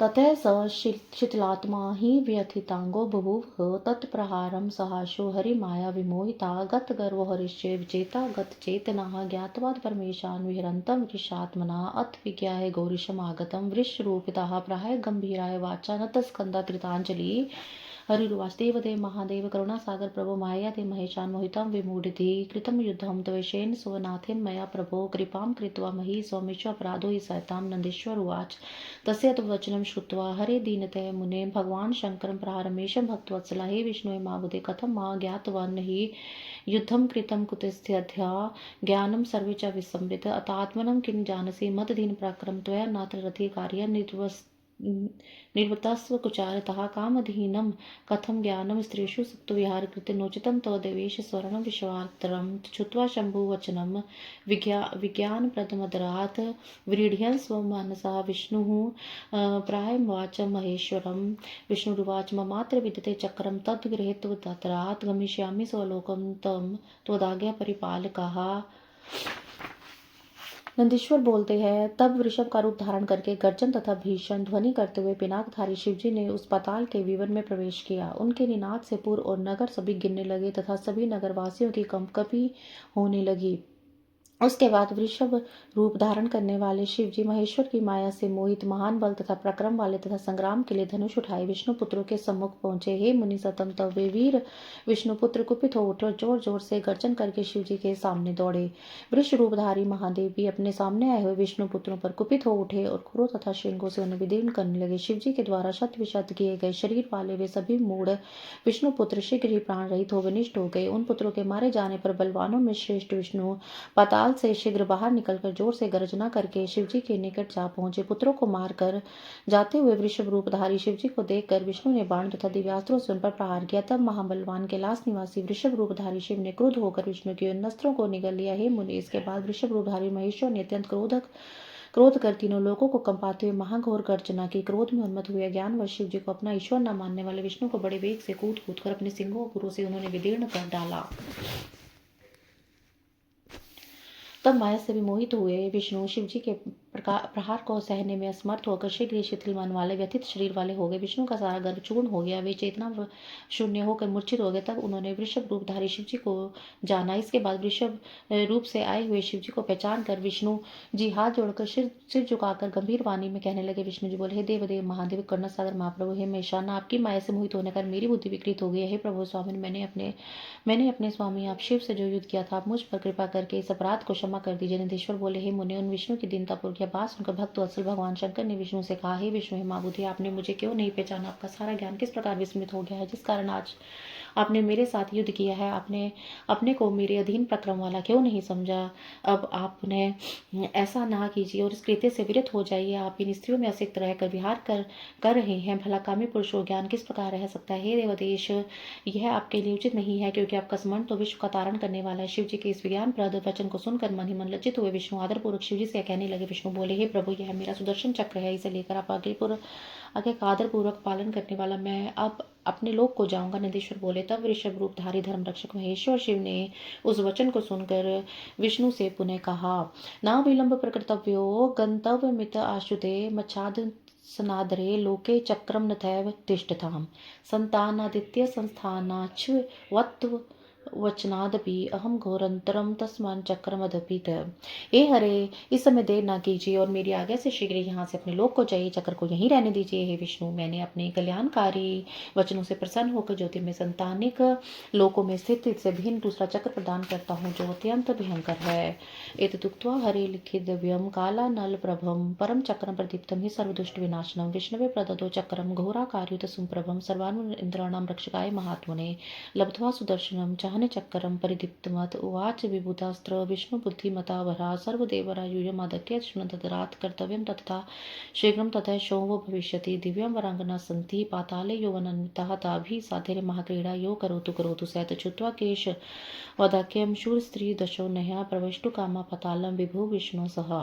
[SPEAKER 2] ततः स शिथिलात्मा हि व्यथितांगो बभूव तत्प्रहारं सहाशो हरिमाया विमोहिता गतगर्वो हरिश्चे विजेता गतचेतनाः ज्ञात्वा परमेशान् विहरन्तं वृषात्मना अथ विज्ञाय गौरीशमागतं वृषरूपिताः प्राह गम्भीराय वाचा नतस्कन्धा कृताञ्जलि हरिर्वाच देवदेव महादेव करुणासागर प्रभो मायादेव महेशान् मोहितं विमूढिति कृतं युद्धं त्वयेषेण स्वनाथेन मया प्रभो कृपां कृत्वा मही सौमिष्वपराधो हि सहितां नन्दीश्वर उवाच तस्य तु वचनं श्रुत्वा हरे दीनतया मुने भगवान् शङ्करं प्रहारमेषं भक्तवत्सला हे विष्णुवे माबुधे कथं मा ज्ञातवान् हि युद्धं कृतं कुतस्थ्यध्या ज्ञानं सर्वे च विस्मृत अतात्मनं किं जानसि मदधीनपराक्रम त्वया नात्र रथे कार्यं निर्वतस्व कुचारतः कामधीनं कथं ज्ञानं स्त्रीषु सुप्तविहारकृते नोचितं तव देवेश स्वर्णं विश्वात्तरं छुत्वा शम्भुवचनं विज्ञानप्रदमदरात् व्रीड्यन् स्वमनसा विष्णुः प्रायमुवाच महेश्वरं विष्णुरुवाच ममात्र विद्यते चक्रं तद् गृहीत्वा तत्रात् गमिष्यामि स्वलोकं तं त्वदाज्ञा परिपालकाः। नंदीश्वर बोलते हैं, तब वृषभ का रूप धारण करके गर्जन तथा भीषण ध्वनि करते हुए पिनाकधारी शिवजी ने उस पाताल के विवन में प्रवेश किया। उनके निनाद से पुर और नगर सभी गिरने लगे तथा सभी नगरवासियों की कंपकपी होने लगी। उसके बाद वृषभ रूप धारण करने वाले शिवजी महेश्वर की माया से मोहित महान बल तथा प्रक्रम वाले तथा संग्राम के लिए धनुष उठाए विष्णु पुत्रों के सम्मुख पहुंचे। हे मुनि सतम, तब वे वीर विष्णु पुत्र कुपित हो उठे और जोर जोर से गर्जन करके शिवजी के सामने दौड़े। वृक्ष रूपधारी महादेव भी अपने सामने आए हुए विष्णु पुत्रों पर कुपित हो उठे और खुरों तथा श्रृंगों से उन्हें विदीर्ण करने लगे। शिवजी के द्वारा शत विशत किए गए शरीर वाले वे सभी मूढ़ विष्णु पुत्र शीघ्र ही प्राण रहित हो विनिष्ट हो गए। उन पुत्रों के मारे जाने पर बलवानों में श्रेष्ठ विष्णु पाताल से शीघ्र बाहर निकलकर जोर से गर्जना करके शिवजी के निकट जा पहुंचे। पुत्रों को मारकर जाते हुए वृषभ रूपधारी शिवजी को देखकर विष्णु ने बाण तथा दिव्यास्त्रों से उन पर प्रहार किया। तब महाबलवान कैलाश निवासी वृषभ रूपधारी शिव ने क्रुद्ध होकर विष्णु के उन अस्त्रों को निगल लिया। हे मुनि, इसके बाद वृषभ रूपधारी महेश्वर ने अत्यंत क्रोध कर तीनों लोगों को कंपाते हुए महाघोर गर्जना की। क्रोध में उन्मत्त हुए ज्ञानवश शिव जी को अपना ईश्वर न मानने वाले विष्णु को बड़े वेग से कूद कूद कर अपने सिंहों और पुरों से उन्होंने विदीर्ण कर डाला। तब माया से विमोहित हुए विष्णु शिवजी के प्रहार को सहने में असमर्थ होकर शीघ्र ही शिथिल मन वाले व्यथित शरीर वाले हो गए। विष्णु का सारा गर्भ चूर्ण हो गया, वे चेतना शून्य होकर मूर्छित हो गए। तब उन्होंने वृषभ रूपधारी शिवजी को जाना। इसके बाद वृषभ रूप से आए हुए शिवजी को पहचान कर विष्णु जी हाथ जोड़कर सिर झुकाकर गंभीर वाणी में कहने लगे। विष्णु जी बोले, हे देवदेव महादेव करुणा सागर महाप्रभु, हे महेशान, आपकी माया से मोहित होने कर मेरी बुद्धि विकृत हो गई है। हे प्रभु स्वामी, मैंने अपने स्वामी आप शिव से जो युद्ध किया था, आप मुझ पर कृपा करके इस अपराध को क्षमा कर दीजिए। नंदीश्वर बोले, हे मुनि, उन विष्णु की दीनतापूर्वक यह बात सुनकर भक्त वत्सल भगवान शंकर ने विष्णु से कहा, हे विष्णु, हे महाबुद्धि, आपने मुझे क्यों नहीं पहचाना? आपका सारा ज्ञान किस प्रकार विस्मृत हो गया है, जिस कारण आज आपने मेरे साथ युद्ध किया है? आपने अपने को मेरे अधीन प्रक्रम वाला क्यों नहीं समझा? अब आपने ऐसा ना कीजिए और इस कृत्य से विरत हो जाइए। आप इन स्त्रियों में असिक्त रहकर विहार कर रहे हैं। भला कामी पुरुष हो ज्ञान किस प्रकार रह सकता है? हे देवदेश, यह आपके लिए उचित नहीं है, क्योंकि आपका स्मरण तो विश्व का तारण करने वाला है। शिव जी के इस विज्ञान प्रद वचन को सुनकर मन ही मन लज्जित हुए विष्णु आदरपूर्वक शिव जी से कहने लगे। विष्णु बोले, हे प्रभु, यह मेरा सुदर्शन चक्र है, इसे लेकर आप आगे का आदरपूर्वक पालन करने वाला मैं अब अपने लोक को जाऊंगा। नंदीश्वर बोले। तब वृषभ रूपधारी धर्म रक्षक महेश्वर शिव ने उस वचन को सुनकर विष्णु से पुनः कहा, ना विलंब प्रकृतव्यो गंतव्यमित आशुते मच्छाद सनादरे लोके चक्रम नथैव तिष्ठताम् संतानादित्य संस्थानाच्छ वत्व वचनादपि अहम घोरंतरम तस्मान चक्रमदपित। ए हरे, इस समय देर ना कीजिए और मेरी आज्ञा से शीघ्र यहाँ से अपने लोक को जाइए। चक्र को यहीं रहने दीजिए। हे विष्णु, मैंने अपने कल्याणकारी वचनों से प्रसन्न होकर ज्योतिर्मय संतानिक लोकों में स्थित इससे भिन्न दूसरा चक्र प्रदान करता हूँ, जो अत्यंत भयंकर है। एतदुक्त्वा हरे लिखित दिव्यम काला नल प्रभम परम चक्रम प्रदीप्तम ही सर्वदुष्ट विनाशनम विष्णवे प्रददो चक्रम घोराकार्युत सुप्रभम सर्वान् इंद्राणाम रक्षकाय महात्मने लब्ध्वा सुदर्शनम चाहने चक्रम परिदीप्तमत उवाच विभूतास्त्र विष्णु बुद्धिमतावरा सर्वदेवरायुयमादत्य शृणुतरात् कर्तव्यं तथा शीघ्रं ततः शोभो भविष्यति। दिव्यं वरांगना सन्ति पाताले यौवनान्विताः ताभिः साध्यरे महाक्रीडा यो करोतु सैत छुत्वा केश वदाख्यं शूरस्त्री दशो नह्या प्रविष्टु कामा पातालं विभु विष्णु सह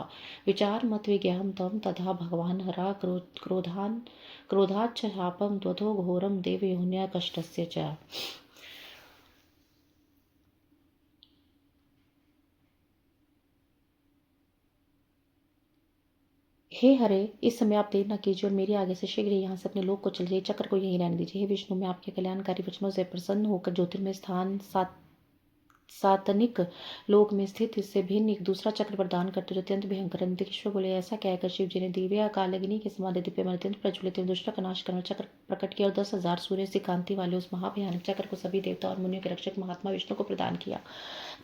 [SPEAKER 2] विचार मत विज्ञाहं तम तथा भगवान हरा क्रोधाच्च शापं त्वथो घोरं देवयोन्या कष्टस्य च। हे हरे, इस समय आप देर न कीजिए और मेरे आगे से शीघ्र यहाँ से अपने लोक को चलिए। चक्र को यहीं रहने दीजिए। हे विष्णु, मैं आपके कल्याणकारी वचनों से प्रसन्न होकर ज्योतिर्मय स्थान सातनिक लोक में स्थित इससे भिन्न एक दूसरा चक्र प्रदान करते जो अत्यंत भयंकर है। नंदकिशोर बोले, ऐसा कहकर शिव जी ने दिव्य कालग्नि के समान दिव्य में अत्यंत प्रज्वलित एवं दुष्ट का नाश करने चक्र प्रकट किया और 10,000 सूर्य से कांति वाले उस महाभयानक चक्र को सभी देवता और मुनियों के रक्षक महात्मा विष्णु को प्रदान किया।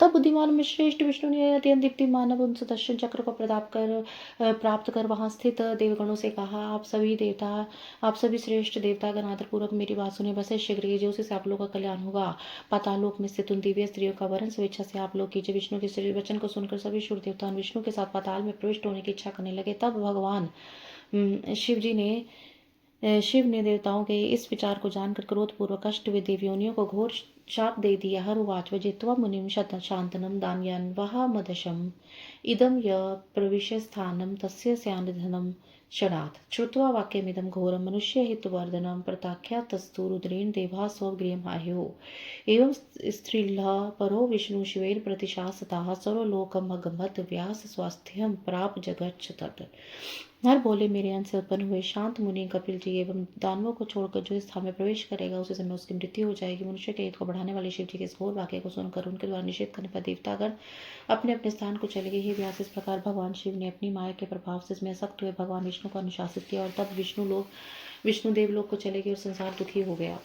[SPEAKER 2] तब बुद्धिमान में श्रेष्ठ विष्णु ने अत्यंत दीप्ति मानव उन सुदर्शन चक्र को प्राप्त कर वहां स्थित देवगणों से कहा, आप सभी श्रेष्ठ देवतागण आदरपूर्वक मेरी बात सुने। बसे शीघ्र कीजिए, उसी से आप लोगों का कल्याण होगा। पातालोक में स्थित उन दिव्य स्त्रियों का वर्ण स्वेच्छा से आप लोग कीजिए। विष्णु के वचन को सुनकर सभी शूर देवता विष्णु के साथ पाताल में प्रविष्ट होने की इच्छा करने लगे। तब भगवान शिव ने देवताओं के इस विचार को जानकर क्रोधपूर्वक कष्ट हुए देवयोनियों को घोर शाप दे दिया। हर उवाच वजित्वा मुनिम शांतनम दान्यान वहा मदशम इदम य प्रविश्य स्थानम तस्य स्यानिधनम क्षणात् श्रुत्वा वाक्यमिदं घोरं मनुष्यहितवर्धनं प्रत्याख्यातस्तु रुद्रेण देवाः स्वगृहम् आयुः। एवं स्त्रीलः परो विष्णु शिवेन प्रतिशासताः सर्वलोकमगमत् व्यास स्वास्थ्यं प्राप जगच्छ तत्। नर बोले, मेरे अंश से उत्पन्न हुए शांत मुनि कपिल जी एवं दानवों को छोड़कर जो इस स्थान में प्रवेश करेगा उसी समय उसकी मृत्यु हो जाएगी। मनुष्य के हित को बढ़ाने वाले शिव जी के इस घोर वाक्य को सुनकर उनके द्वारा निषेध करने पर देवतागण अपने अपने स्थान को चले गए। हे व्यास, इस प्रकार भगवान शिव ने अपनी माया के प्रभाव से इसमें आसक्त हुए भगवान विष्णु को अनुशासित किया और तब विष्णु देवलोक को चले गए और संसार दुखी हो गया।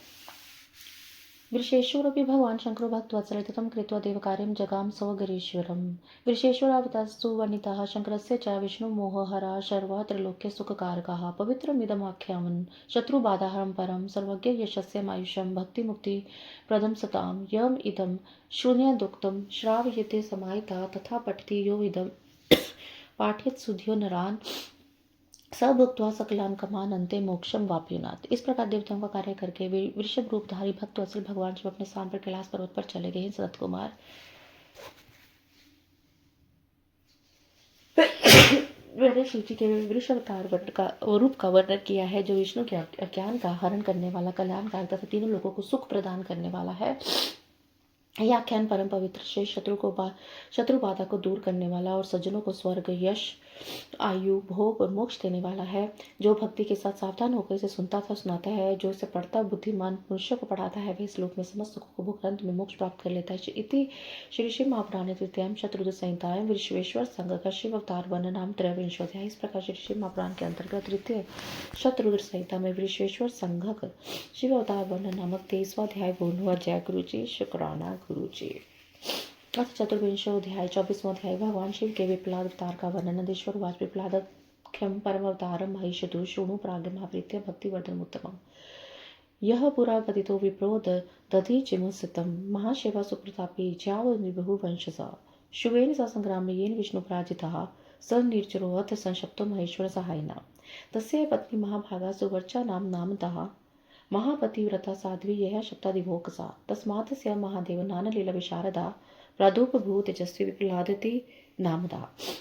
[SPEAKER 2] वृषेश्वरपि भगवान शंकरो भक्तवत्सलितं कृत्वा देवकार्यं जगाम स्वगरीश्वरम्। वृषेश्वरावतास्तु वर्णिताः शंकरस्य च विष्णुमोहहरा सर्वा त्रैलोक्य सुखकारकाः। पवित्रमिदमाख्यानं शत्रुबाधाहरं परं सर्वज्ञ यशस्यम् आयुषं भक्तिमुक्तिप्रदं सतां यम इदं शून्यदुक्तं श्रावयते समाहिता तथा पठति यो इदं पाठयेत् सुधियो नरान् स भुक्त्वा सकलान कमान अंते मोक्षम वाप्युनाथ। इस प्रकार देवताओं का कार्य करके वृषभ रूपधारी भक्त वत्सल भगवान शिव अपने स्थान पर कैलाश पर्वत पर चले गए। सनत कुमार, मैंने शिव जी के वृषभ अवतार रूप का वर्णन किया है जो विष्णु के अज्ञान का हरण करने वाला, कल्याणकारी तथा तीनों लोगों को सुख प्रदान करने वाला है। यह आख्यान परम पवित्र श्रेष्ठ शत्रु बाधा को दूर करने वाला और सज्जनों को स्वर्ग, यश, आयु, भोग और मोक्ष देने वाला है। जो भक्ति के साथ सावधान होकर इसे सुनता था सुनाता है, जो इसे पढ़ता बुद्धिमान मनुष्य को पढ़ाता है, वह इस लोक में समस्त सुखों को भोग अंत में मोक्ष प्राप्त कर लेता है। इति श्री शिव महापुराणे तृतीयां शत्रुद्र संहितायां विश्वेश्वर संघ का शिव अवतार वर्णनाम त्रयोविंशोऽध्याय। इस प्रकार श्री शिव महापुराण के अंतर्गत तृतीय शत्रुद्र संहिता में विश्वेश्वर संघ शिव अवतार वर्णन नामक 23वां अध्याय पूर्ण हुआ। जय गुरु जी, शुक्राना गुरु जी। अथ चतुर्विंशोऽध्याय 24वां अध्याय भगवान शिव के विप्लाद अवतार का वर्णन। नंदीश्वर वाच विप्लादख्यम परम अवतारम महिषदु शृणु प्राग्ञ महाप्रीत्य भक्तिवर्धन उत्तमम्। यह पुरा कथितो विप्रो दधीचिमुत्सितं महाशिवा सुप्रतापी ज्याव विभु वंशसा शुवेन स संग्रामे येन विष्णु पराजितः स निर्जरोऽथ संशप्तो महेश्वर सहायिना। तस्य पत्नी महाभागा सुवर्चा नामतः महापतिव्रता साध्वी यह शब्दादिभोग सा तस्मात् स्य महादेव नानलीला विशारदा प्रादुर्भूत तेजस्वी विप्लादति नामदा।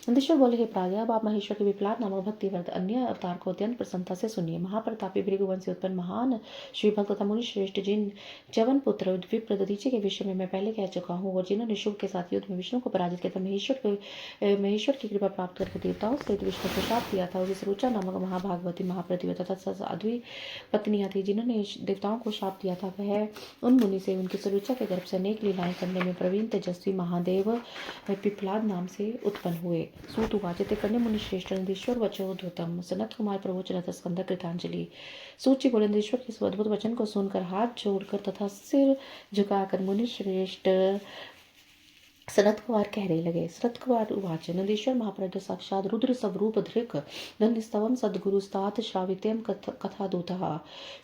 [SPEAKER 2] नंदीश्वर बोले, हे प्राज्ञ, अब आप महेश्वर के विप्लाद नामक भक्तिवर्ध अन्य अवतार को अत्यंत प्रसन्नता से सुनिए। महाप्रतापी भृगुवंश से उत्पन्न महान श्री भक्त तथा मुनि श्रेष्ठ जिन जवन पुत्र विप्र दधीचि के विषय में मैं पहले कह चुका हूँ और जिन्होंने शिव के साथ युद्ध में विष्णु को पराजित किया था, महेश्वर की कृपा प्राप्त करके देवताओं से विष्णु को शाप दिया था। उसे सरुचा नामक महाभागवती महाप्रतिव्रता तथा साध्वी पत्नियां थी जिन्होंने देवताओं को शाप दिया था। वह उन मुनि से उनकी सरुचा के गर्भ से अनेक लीलाएं करने में प्रवीण तेजस्वी महादेव पिप्लाद नाम से उत्पन्न हुए। सूत उवाच कन्या मुनि श्रेष्ठ नंदीश्वर वचोद्धतम। सनत कुमार प्रवचन स्कंद कृतांजलि। सूत जी बोले, नंदीश्वर के इस अद्भुत वचन को सुनकर हाथ जोड़कर तथा सिर झुकाकर मुनि श्रेष्ठ सनत कुमार कहने लगे। सनत कुमार उवाच नंदीश्वर महाप्रज्ञ साक्षात रुद्र स्वरूप धृक धन्यस्तवम सद्गुरुस्तात श्रावित्यम कथादूतः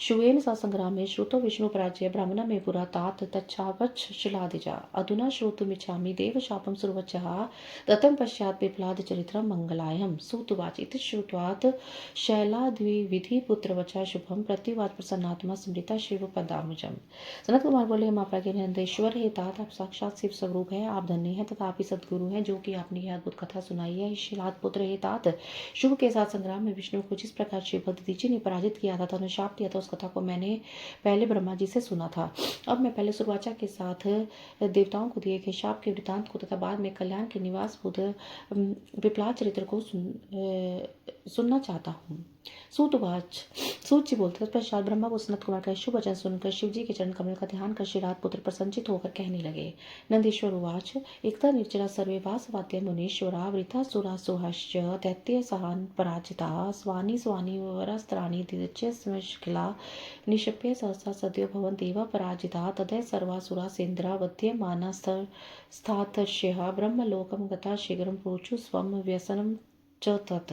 [SPEAKER 2] शुवेन सा संग्रामे श्रुतो विष्णु पराजय ब्राह्मण में पुरा तात तच्चावच्छ शिलादिजा अधुना श्रोतुमिच्छामि देव शापम सुरवचः दत्तं पश्चात् विप्लाद चरित्रं मंगलायम। सूतुवाच इति श्रुत्वात् शैलाद्विविधि पुत्रवचा शुभम प्रतिवाद प्रसन्नात्मा स्मृता शिव पदामुजम। सनत कुमार बोले, महाप्रज्ञ नंदेश्वर हे तात, आप साक्षात शिव स्वरूप है, आप धन्य है तथा आप ही सदगुरु हैं जो कि आपने यह अद्भुत कथा सुनाई है। शिलाद पुत्र हे तात, शुभ के साथ संग्राम में विष्णु को जिस प्रकार शिव दधीचि ने पराजित किया था तथा शाप दिया था, उस कथा को मैंने पहले ब्रह्मा जी से सुना था। अब मैं पहले सुरवाचा के साथ देवताओं को दिए गए शाप के वृतांत को तथा बाद में कल्याण के निवास बुद्ध विप्लाद चरित्र को सुनना चाहता हूँ। सूतवाच सूत जी बोलते तत्पश्चात ब्रह्मा को सनत कुमार का शुभ वचन सुनकर शिव जी के चरण कमल का ध्यान कर श्रीरात पुत्र प्रसन्नचित होकर कहने लगे। नंदीश्वर उवाच एकता निर्जरा सर्वे वासवाद्य मुनीश्वरा वृथा सुरा सुहाश्च दैत्य सहान पराजिता स्वानि स्वानि वरस्त्राणि दिदच्य स्मश्किला निशप्य सहसा सद्यो भवन देवा पराजिता तदय सर्वासुरा सेन्द्रा वध्यमाना स्थातस्यः ब्रह्मलोकं गता शीघ्रं प्रोचु स्वं व्यसनं च तत्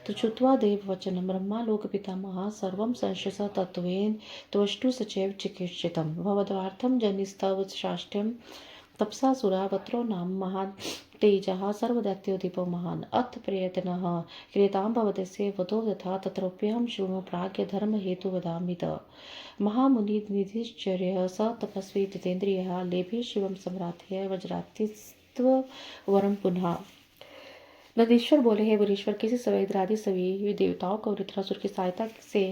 [SPEAKER 2] तो श्रुत्वा देववचनं ब्रह्मालोकपितामहः सर्वं संशस तत्त्वेन त्वष्टु सचैव चिकीर्षितं भवद्वार्थं जनिस्तव शाष्ट्यं तपसा सुरावत्रो नाम महान् तेजः सर्वदैत्योदीपो महान् अथ प्रयत्नः क्रियतां भवतस्य वधो यथा तत्रोप्यहं शृणु प्राज्ञ धर्महेतु वदामि महामुनिनिधिश्चर्यः स तपस्वी जितेन्द्रियः लेभे शिवं सम्राध्य वज्रातिस्त्व वरं पुनः। नंदीश्वर बोले, हे वरीश्वर, किसी समय इंद्रादि सभी देवताओं को वृत्रासुर की सहायता से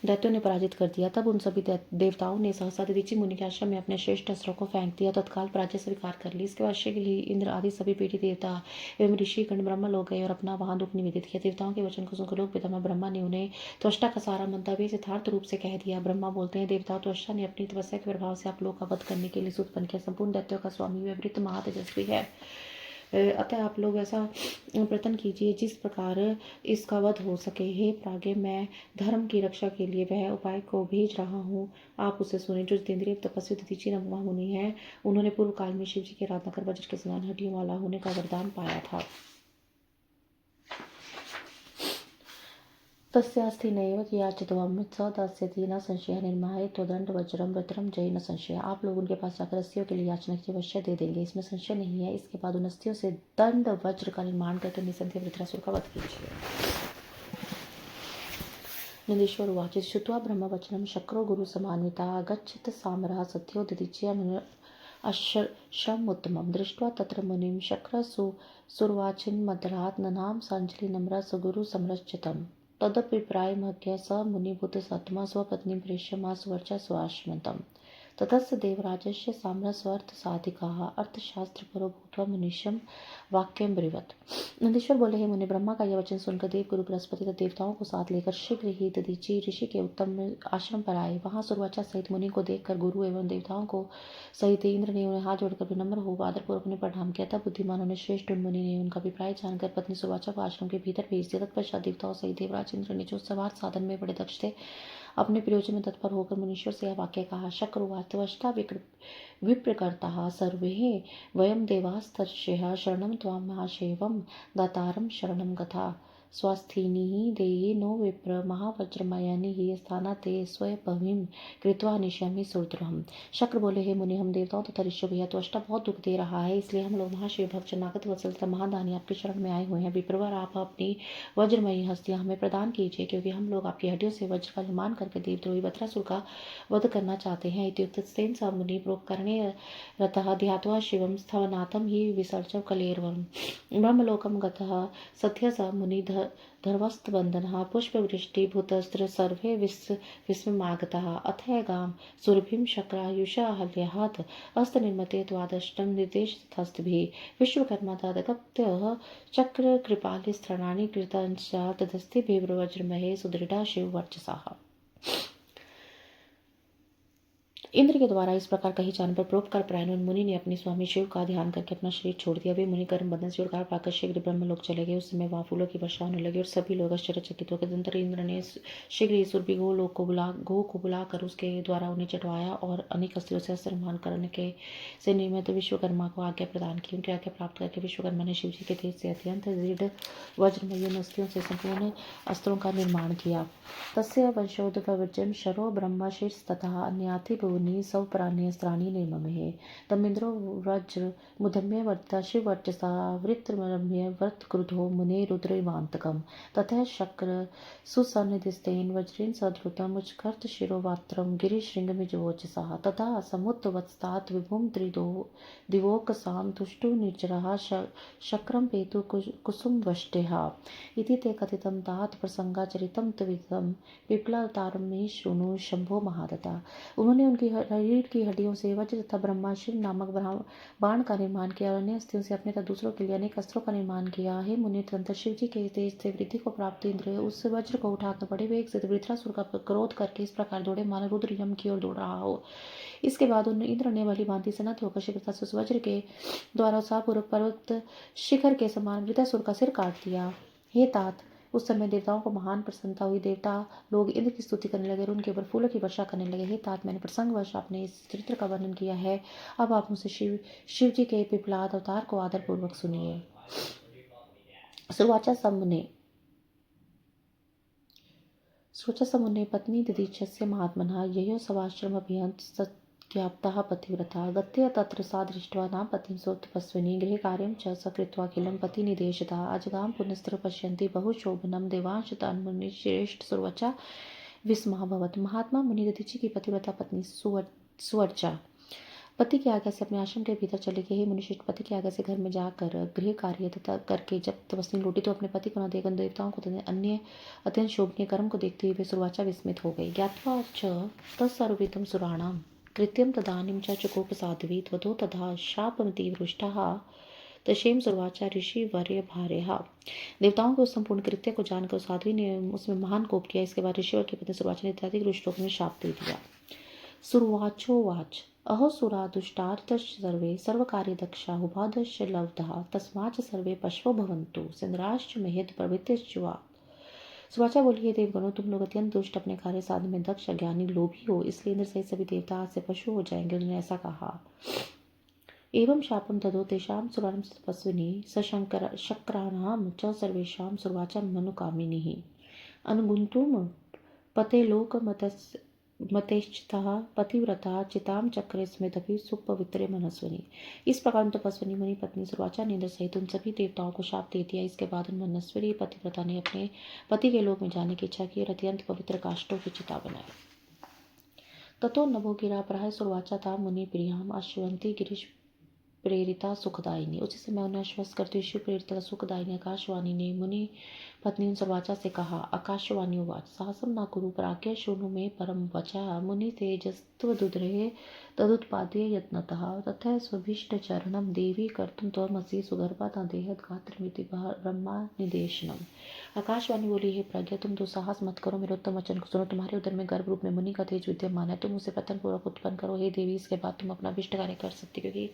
[SPEAKER 2] दैत्यों ने पराजित कर दिया। तब उन सभी देवताओं ने सहसा दधीचि मुनि के आश्रम में अपने श्रेष्ठ अस्त्रों को फेंक दिया, तत्काल पराजय स्वीकार कर ली। इसके बाद शीघ्र ही इंद्र आदि सभी पीढ़ी देवता एवं ऋषि गण ब्रह्म लोग गए और अपना वहां दुख निवेदित किया। देवताओं के वचन को सुनकर लोक पितामह ब्रह्मा ने उन्हें त्वष्टा का सारा मंतव्य यथार्थ रूप से कह दिया। ब्रह्मा बोलते हैं, देवताओं त्वष्टा ने अपनी तपस्या के प्रभाव से आप लोग का वध करने के लिए उत्पन्न किया। संपूर्ण दैत्यों का स्वामी व वृत्त महातेजस्वी है। अतः आप लोग ऐसा प्रयत्न कीजिए जिस प्रकार इसका वध हो सके। हे प्राज्ञ, मैं धर्म की रक्षा के लिए वह उपाय को भेज रहा हूँ, आप उसे सुने। जो जितेंद्रिय तपस्वी दधीचि मुनि है, उन्होंने पूर्व काल में शिव जी की आराधना कर वज्र के समान हड्डियों वाला होने का वरदान पाया था। तस्यास्ति नैव याचितवं स दास्यति न संशय निर्माय त्वदंड वज्रम वज्रम जय न संशय। आप लोग उनके पास जाकर अस्थियों के लिए याचना की अवश्य दे देंगे, इसमें संशय नहीं है। इसके बाद उन अस्थियों से दंड वज्र का निर्माण करके निसंदेह वृत्रासुर का वध कीजिए। नंदीश्वर उवाच श्रुत्वा ब्रह्मवचनं शक्रो गुरु समान्विता गच्छत सामरः सत्यो दधीच्य अश्रमुत्तमं दृष्ट्वा तत्र मुनिं शक्रसुरवाचिन्मदरात् ननाम साञ्जलिनम्र सगुरु समरश्चितम् तदभिप्रायमज्ञ स मुनिभूतसत्तमा स्वपत्नीं प्रेष्य मासुवर्चा स्वाश्मतम् ततस्य देवराजस्य साम्रस्वार्थसाधिकाः अर्थशास्त्रपरो भूत्वा मुनिशं वाक्यं ब्रुवत्। नंदीश्वर बोले, हे मुनि, ब्रह्मा का यह वचन सुनकर देव गुरु बृहस्पति तथा देवताओं को साथ लेकर शीघ्र ही दधीचि ऋषि के उत्तम आश्रम पर आए। वहां सुरवाचा सहित मुनि को देखकर गुरु एवं देवताओं को सहित इंद्र ने उन्हें हाथ जोड़कर विनम्र हो आदरपूर्वक उन्हें प्रणाम किया। तब बुद्धिमान उन्हें श्रेष्ठ मुनि ने उनका अभिप्राय जानकर पत्नी सुरवाचा को आश्रम के भीतर भेज दिया। तत्पश्चात देवताओं सहित देवराज इंद्र ने जो सवार साधन में बड़े दक्ष थे, अपने प्रयोजन में तत्पर होकर मुनीश्वर से यह वाक्य कहा। शक्रवास्तवष्टा विप्रकर्ता सर्वे वयं देवास्तर्षयः शरणं त्वां महाशैवं दातारं शरणं गता स्वास्थीनि देयि नो विप्र महावज्रमयानि ही स्थाना ते स्वयं कृत्वा निश्यामि सुरद्रुहम्। शक्र बोले, हे मुनि, हम देवताओं तथा ऋषियों को यह त्वष्टा बहुत दुख दे रहा है, इसलिए हम लोग महाशिव भक्त नागत वत्सल तथा महादानी आपके शरण में आए हुए हैं। विप्रवर, आप अपनी वज्रमयी हस्तियां हमें प्रदान कीजिए, क्योंकि हम लोग आपकी हड्डियों से वज्र का निर्माण करके देवद्रोही वत्रासुर का वध करना चाहते हैं। इत्युक्तेन स मुनि प्रोक्करणे रतः ध्यात्वा शिवं स्थवनाथं हि विसर्जव कलेर्वम् ब्रह्मलोकं गतः सत्य स मुनि धर्वस्तबन्धनः पुष्पवृष्टिभूतस्त्र सर्वे विस्ममागतः अथैगां सुरभिं शक्रायुषा हल्यात् हस्तनिर्मते त्वादष्टं निर्देशतस्तिभिः विश्वकर्मा तदगप्त्यः चक्रकृपालिस्त्रणानि कृतांश्च तदस्तिभिर्वज्रमहे सुदृढ़ा शिववर्चसा। इंद्र के द्वारा इस प्रकार कही जाने पर परोपकार परायण मुनि ने अपने स्वामी शिव का ध्यान करके अपना शरीर छोड़ दिया। वे मुनि कर्म बंधन से छुटकारा पाकर शीघ्र ब्रह्मलोक चले गए। उस समय वहां फूलों की वर्षा होने लगी और सभी लोग आश्चर्यचकित होकर तदनंतर इंद्र ने शीघ्र ही सुरभि गो को बुलाकर उसके द्वारा उन्हें चटवाया और अनेक अस्त्रों से अस्त्र निर्माण करने के से नियमित विश्वकर्मा को आज्ञा प्रदान की। उनकी आज्ञा प्राप्त करके विश्वकर्मा ने शिव जी के तेज से अत्यंत दृढ़ वज्रमयी अस्त्रों से संपूर्ण अस्त्रों का निर्माण किया। तस्य वंशोद्भवजं शरो ब्रह्मशीर्ष तथा अन्याति सौपराण्यस्त्राणि निर्ममे तमिन्द्रो वज्र मुदम्य वर्ता शिववर्चसा वृत्रमरम्य वर्तक्रुधो मुने रुद्रवान्तकम् ततः शक्र सुसन्निधिस्तेन वज्रेण सधृतम् उच्चकर्त शिरोवात्रं गिरिशृङ्गमिजवोचसा तथा समुत्वत्स्तात् विभुं दिवोकसां तुष्टु निर्जरः शक्रं पेतु कुसुमवष्ट्यः इति ते कथितं तात प्रसंगाचरितं त्विदं पिप्लावतारं मे शृणु शंभो महादता। उन्होंने उनकी रीढ़ की हड्डियों से वज्र तथा ब्रह्मास्त्र नामक बाण का निर्माण किया और अन्य अस्थियों से अपने तथा दूसरों के लिए अनेक अस्त्रों का निर्माण किया। हे मुनि, तदंतर शिव जी के तेज से वृद्धि को प्राप्त इंद्र उस वज्र को उठाकर बड़े वेग से वृत्रासुर का क्रोध करके इस प्रकार दौड़े मानो रुद्र यम की ओर दौड़ रहा हो। इसके बाद उन इंद्र ने भली भांति सनत होकर शीघ्रता से उस वज्र के द्वारा उत्साहपूर्वक पर्वत शिखर के समान वृत्रासुर का सिर काट दिया। हे तात, उस समय देवताओं को महान प्रसन्नता हुई। देवता लोग इंद्र की स्तुति करने लगे और उनके ऊपर फूलों की वर्षा करने लगे। हे तात, मैंने प्रसंगवश अपने इस चरित्र का वर्णन किया है। अब आप मुझसे शिव जी के पिपलाद अवतार को आदर पूर्वक सुनिए। सुवाचा समुने पत्नी ददीचस्य महात्मनः ययो सवाश्रम अभिहंत सत्याप्तः पतिव्रता गत्य तत्र सा दृष्ट्वा नाम पतिं सोत्तपस्विनी गृहे कार्यं च सकृत्वा किलं पतिनिदेशतः अजगां पुनस्त्र पश्यन्ति बहुशोभनं देवांश तन्मुनि श्रेष्ठ सुरवचा विस्मः भवत्। महात्मा मुनि दधीचि की पतिव्रता पत्नी सुवर्चा पति की आज्ञा से अपने आश्रम के भीतर चले गए। हे मुनिश्रेष्ठ, पति की आज्ञा से घर में जाकर गृह कार्य तथा करके जब तपस्वी लौटी तो अपने पति को न देखकर देवताओं को तथा अन्य अत्यंत शोभनीय कर्म को देखते हुए वे सुरवाचा विस्मित हो गई। ज्ञात्वा च तत्सर्वविदं सुराणां कृत्यं तदानीं च चुकोप साध्वी त्वतो तथा शापमती वृष्टाः तशेम सुरवाचा ऋषि वर्य भार्या। देवताओं के उस संपूर्ण कृत्य को जानकर साध्वी ने उसमें महान कोप किया। इसके बाद ऋषिवर की पत्नी सुरवाचा ने इत्यादि रुष्टों में शाप दे दिया। सुरवाचोवाच अहो सुरा दुष्टार्तश्च सर्वे सर्वकार्यदक्षा उभादश्च लब्धा तस्माच्च सर्वे पशवो भवन्तु सिंदराश्च महेद प्रभृतिश्च वा। सुवाचा बोली, हे देवगणों, तुम लोग अत्यंत दुष्ट, अपने कार्य साधन में दक्ष, अज्ञानी, लोभी हो, इसलिए इंद्र सहित सभी देवता आज से पशु हो जाएंगे। उन्होंने ऐसा कहा। एवं शापम ददो तेषां सुराणां तपस्विनी शक्राणां च सर्वेषां सुरवाचा मनुकामिनीः अनुगुन्तुं पते लोकमतेश्चितः पतिव्रता चिताम चक्रे स्मृतभि सुपवित्रे मनस्विनी। इस प्रकार तपस्विनी मुनि पत्नी सुरवाचा ने इंद्र सहित उन सभी देवताओं को शाप दे दिया। इसके बाद उन मनस्वी पतिव्रता ने अपने पति के लोक में जाने की इच्छा की और अत्यंत पवित्र काष्ठों की चिता बनाई। ततो नभो गिरा प्राय सुरवाचा था मुनि प्रियाम अश्वंती गिरीश प्रेरिता सुखदायिनी। उसी समय उन्हें आश्वस्त करते हुए शिव प्रेरिता सुखदायिनी आकाशवाणी ने मुनि पत्नी सुरवाचा से कहा। आकाशवाणी उवाच साहसम न कुरु प्राज्ञ शृणु मे परम वचा मुनि तेजस्त्वदुद्रेः तदुत्पाद्य यत्नतः तथा स्वभीष्ट चरणम देवी कर्तुम त्वमसि सुगर्भा देहद गात्रमिति ब्रह्मा निदेशनम। आकाशवाणी बोली, हे प्रज्ञा, तुम दुस्साहस मत करो, मेरे उत्तम वचन को सुनो। तुम्हारे उदर में गर्भ रूप में मुनि का तेज विद्यमान है, तुम उसे प्रतन पूर्वक उत्पन्न करो। हे देवी, इसके बाद तुम अपना अभिष्ट कार्य कर सकती, क्योंकि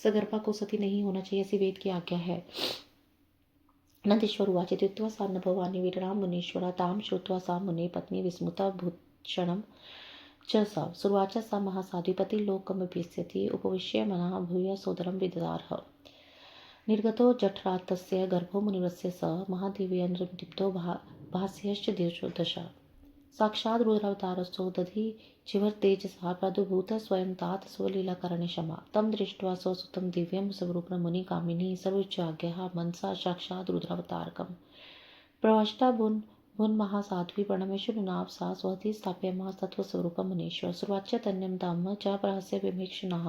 [SPEAKER 2] सगर्भा को सती नहीं होना चाहिए, ऐसी वेद की आज्ञा है। नंदीश्वर उवाच इत्युक्त्वा सा नभवानी वीरां मुनीश्वरा तां श्रुत्वा सा मुने पत्नी विस्मुता भूषणं च सा सुरवाचा सा महासाध्वीपति लोकमभ्यस्यति उपविश्य मनः भूय सोदरं विददारः। निर्गतो जठरातस्य गर्भो मुनिवस्य स महादिव्येन्द्रदीप्तो भास्यश्च दशा साक्षात् रुद्रावतारस्थो दधि चिवर्तेजसा प्रादुर्भूतः स्वयं तात स्वलीलाकरणे क्षमा तं दृष्ट्वा स्वसुतं दिव्यं स्वरूपं मुनिकामिनी सर्वोच्चाज्ञः मनसा साक्षात् रुद्रावतारकम् प्रवष्टा भुन महासाध्वी प्रणमेश्वर नाभ सा स्वधि स्थाप्यमास तत्वस्वरूपं मुनीश्वर सुरवाच्य तन्यं धाम च प्रहस्य विमीक्षणः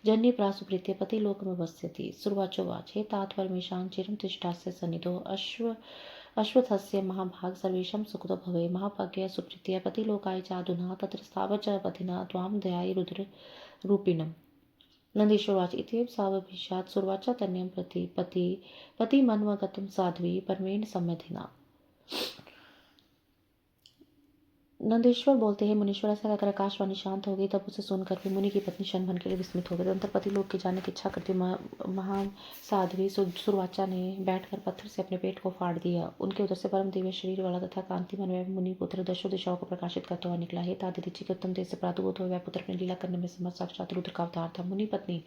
[SPEAKER 2] जन्य प्रासुप्रीत्य पतिलोकमवस्यति। सुरवाचोवाच हे तात परमेशां चिरं तिष्ठास्य सन्निधो अश्वत्थस्य महाभाग सर्वेषां सुखदो भवे महाभाग्य सुप्रीत्य पतिलोकाय चाधुना तत्र स्थाव च पतिना त्वां दयाय रुद्र रूपिणम्। नंदीश्वरवाच इत्येव सावभिषात् सुरवाचा तन्यं प्रति पतिमन्वगतं साध्वी परमेण सम्यधिना। नंदेश्वर बोलते हैं, मुनीश्वर ऐसा कहकर आकाशवाणी शांत हो गई। तब उसे सुनकर भी मुनि की पत्नी क्षण भर के लिए विस्मित हो गई। तदंतर पति लोक के जाने की इच्छा करती महासाध्वी सुरवाचा ने बैठकर पत्थर से अपने पेट को फाड़ दिया। उनके उधर से परम दिव्य शरीर वाला तथा कांतिमान वह मुनि पुत्र दशों दिशाओं को प्रकाशित करता हुआ निकला। हे तादिति के उत्तम तेज से प्रादुर्भूत हुए वह पुत्र अपने लीला करने में समर्थ साक्षात रुद्र का अवतार था। मुनि पत्नी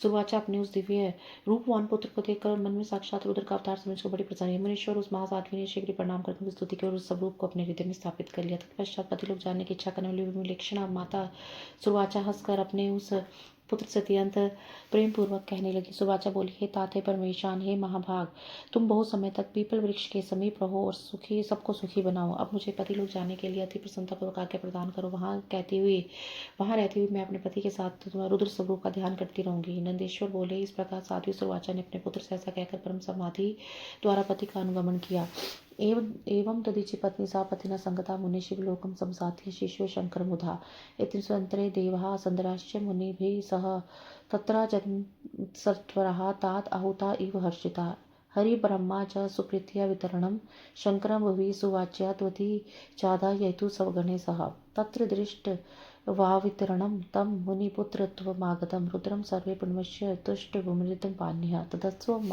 [SPEAKER 2] सुरवाचा अपने उस दिव्य रूपवान पुत्र को देखकर मन में साक्षात रुद्र का अवतार समझकर बड़ी प्रसन्न हुई। मुनीश्वर उस महासाध्वी ने शीघ्र प्रणाम करके उनकी स्तुति की और उस स्वरूप को अपने हृदय में स्थापित कर लिया। तत्पश्चात पति लोग जानने की इच्छा करने वाली विलक्षणा माता सुरवाचा हंसकर अपने उस पुत्र से अत्यंत प्रेम पूर्वक कहने लगी। सुरवाचा बोली, हे तात, हे परमेशान, हे महाभाग, तुम बहुत समय तक पीपल वृक्ष के समीप रहो और सबको सुखी बनाओ। अब मुझे पति लोग जाने के लिए अति प्रसन्नता पूर्वक आज्ञा प्रदान करो। वहाँ रहती हुई मैं अपने पति के साथ रुद्र स्वरूप का ध्यान करती रहूंगी। नंदेश्वर बोले, इस प्रकार साध्वी सुरवाचा ने अपने पुत्र से ऐसा कहकर परम समाधि द्वारा पति का अनुगमन किया। एवं तदीची पत्नी सा पतिना संगता मुनि शिवलोकं संसाध्य शिशवे शङ्करमुधा इति स्वन्तरे देवः सन्दराश्च मुनिभिः सह तत्र सत्वरः तात आहुता इव हर्षिता हरिब्रह्मा च सुकृत्या वितरणं शङ्करं भुवि सुवाच्या त्वति चादायतु स्वगणे सह तत्र दृष्ट वावितरणं तं मुनिपुत्रत्वमागतं रुद्रं सर्वे पुण्यस्य तुष्टविमृतं पान्यः तदस्व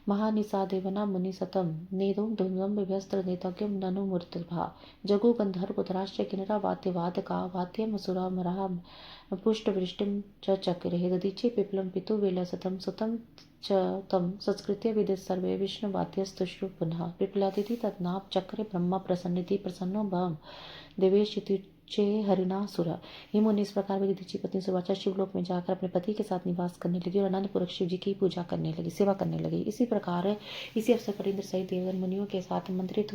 [SPEAKER 2] महानिसादेवना मुनिसतं नेदुं धुन्दं व्यस्त्रनेतज्ञं ननु मूर्तिर्भा जगु गन्धर्वपुत्राश्च किन्नरा वाद्यवादका वाद्यमसुरामरः पुष्टवृष्टिं च चक्रे ददीचे पिप्लं पितु विलसतं सुतं च तं संस्कृत्य विदित सर्वे विष्णुवाद्यस्तुष्टु पुनः पिप्लादिति तत्नाप चक्रे ब्रह्मा प्रसन्निधि प्रसन्नो भम देवेश चे हरिणासुर हे मुनि इस प्रकार मेरी दीची पत्नी सुवाचा शिवलोक में जाकर अपने पति के साथ निवास करने लगी और आनंद पूर्वक शिव जी की पूजा करने लगी, सेवा करने लगी। इसी प्रकार इसी अवसर पर इंद्र सहित देवगण मुनियों के साथ आमंत्रित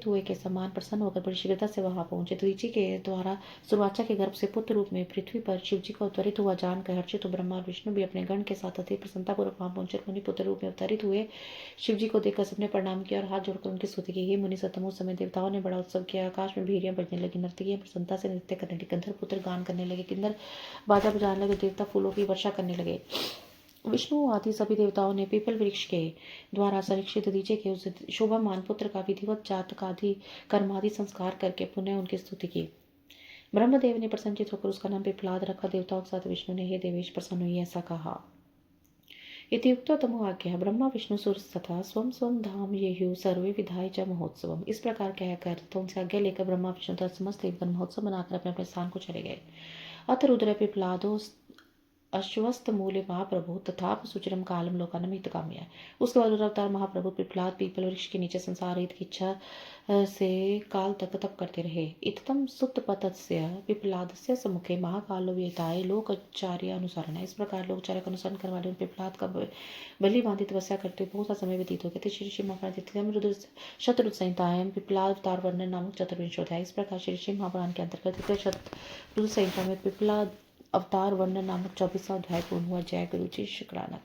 [SPEAKER 2] हुए के समान प्रसन्न होकर बड़ी शीघ्रता से वहां पहुंचे। दीची के द्वारा सुवाचा के गर्भ से पुत्र रूप में पृथ्वी पर शिव जी का अवतरित हुआ जानकर हर्षित ब्रह्मा और विष्णु भी अपने गण के साथ अति प्रसन्नता पूर्वक वहां पहुंचे। मुनि पुत्र रूप में अवतरित हुए शिव जी को देखकर सबने प्रणाम किया और हाथ जोड़कर उनकी स्तुति की। हे मुनि सतम उस समय देवताओं ने बड़ा उत्सव किया। आकाश में भीड़ियां बजने लगी, नर्तकियां प्रसन्नता से नृत्य करने लगी, गंधर्व पुत्र गान करने लगे, किन्नर बाजा बजाने लगे, देवता फूलों की वर्षा करने लगे। विष्णु आदि सभी देवताओं ने पीपल वृक्ष के द्वारा संरक्षित दीचे के उस शोभामान पुत्र का विधिवत जातक आदि कर्मादि संस्कार करके पुनः उनकी स्तुति की। ब्रह्मदेव ने प्रसन्नचित होकर उसका नाम पिपलाद रखा। देवताओं के साथ विष्णु ने हे देवेश प्रसन्न हुई ऐसा कहा। इत्युक्तो तमो आज्ञा ब्रह्मा विष्णु सूर्य तथा स्वम स्वम धाम येहु सर्वे विधाय च महोत्सवम। इस प्रकार कहकर तो उनसे आज्ञा लेकर ब्रह्मा विष्णु तथा समस्त देवगण महोत्सव बनाकर अपने अपने स्थान को चले गए। अथ रुद्र पिपलादो अश्वस्त मूल्य महाप्रभु तथा सुचिरम कालम लोकानम हितकाम्य। उसके बाद अवतार महाप्रभु पिपलाद पीपल वृक्ष के नीचे संसार हित की इच्छा से काल तक तप करते रहे। इतम सुतपतस्य पिपलादस्य सम्मुखे महाकालो व्यताए लोकचार्य अनुसरण। इस प्रकार लोकचार्य का अनुसरण करने वाले पिपलाद का बलि बांधी तपस्या करते बहुत सा समय व्यतीत हो गया। श्री श्री महापुराण रुद्र शतरुद्र संहिताएं पिपलाद अवतार वर्णन नामक चतुर्विंशोध्याय। इस प्रकार श्री श्री महापुराण के अंतर्गत शतरुद्र संहिता में पिपलाद अवतार वर्णन नामक 24वां अध्याय पूर्ण हुआ। जय गुरु जी शुक्राना।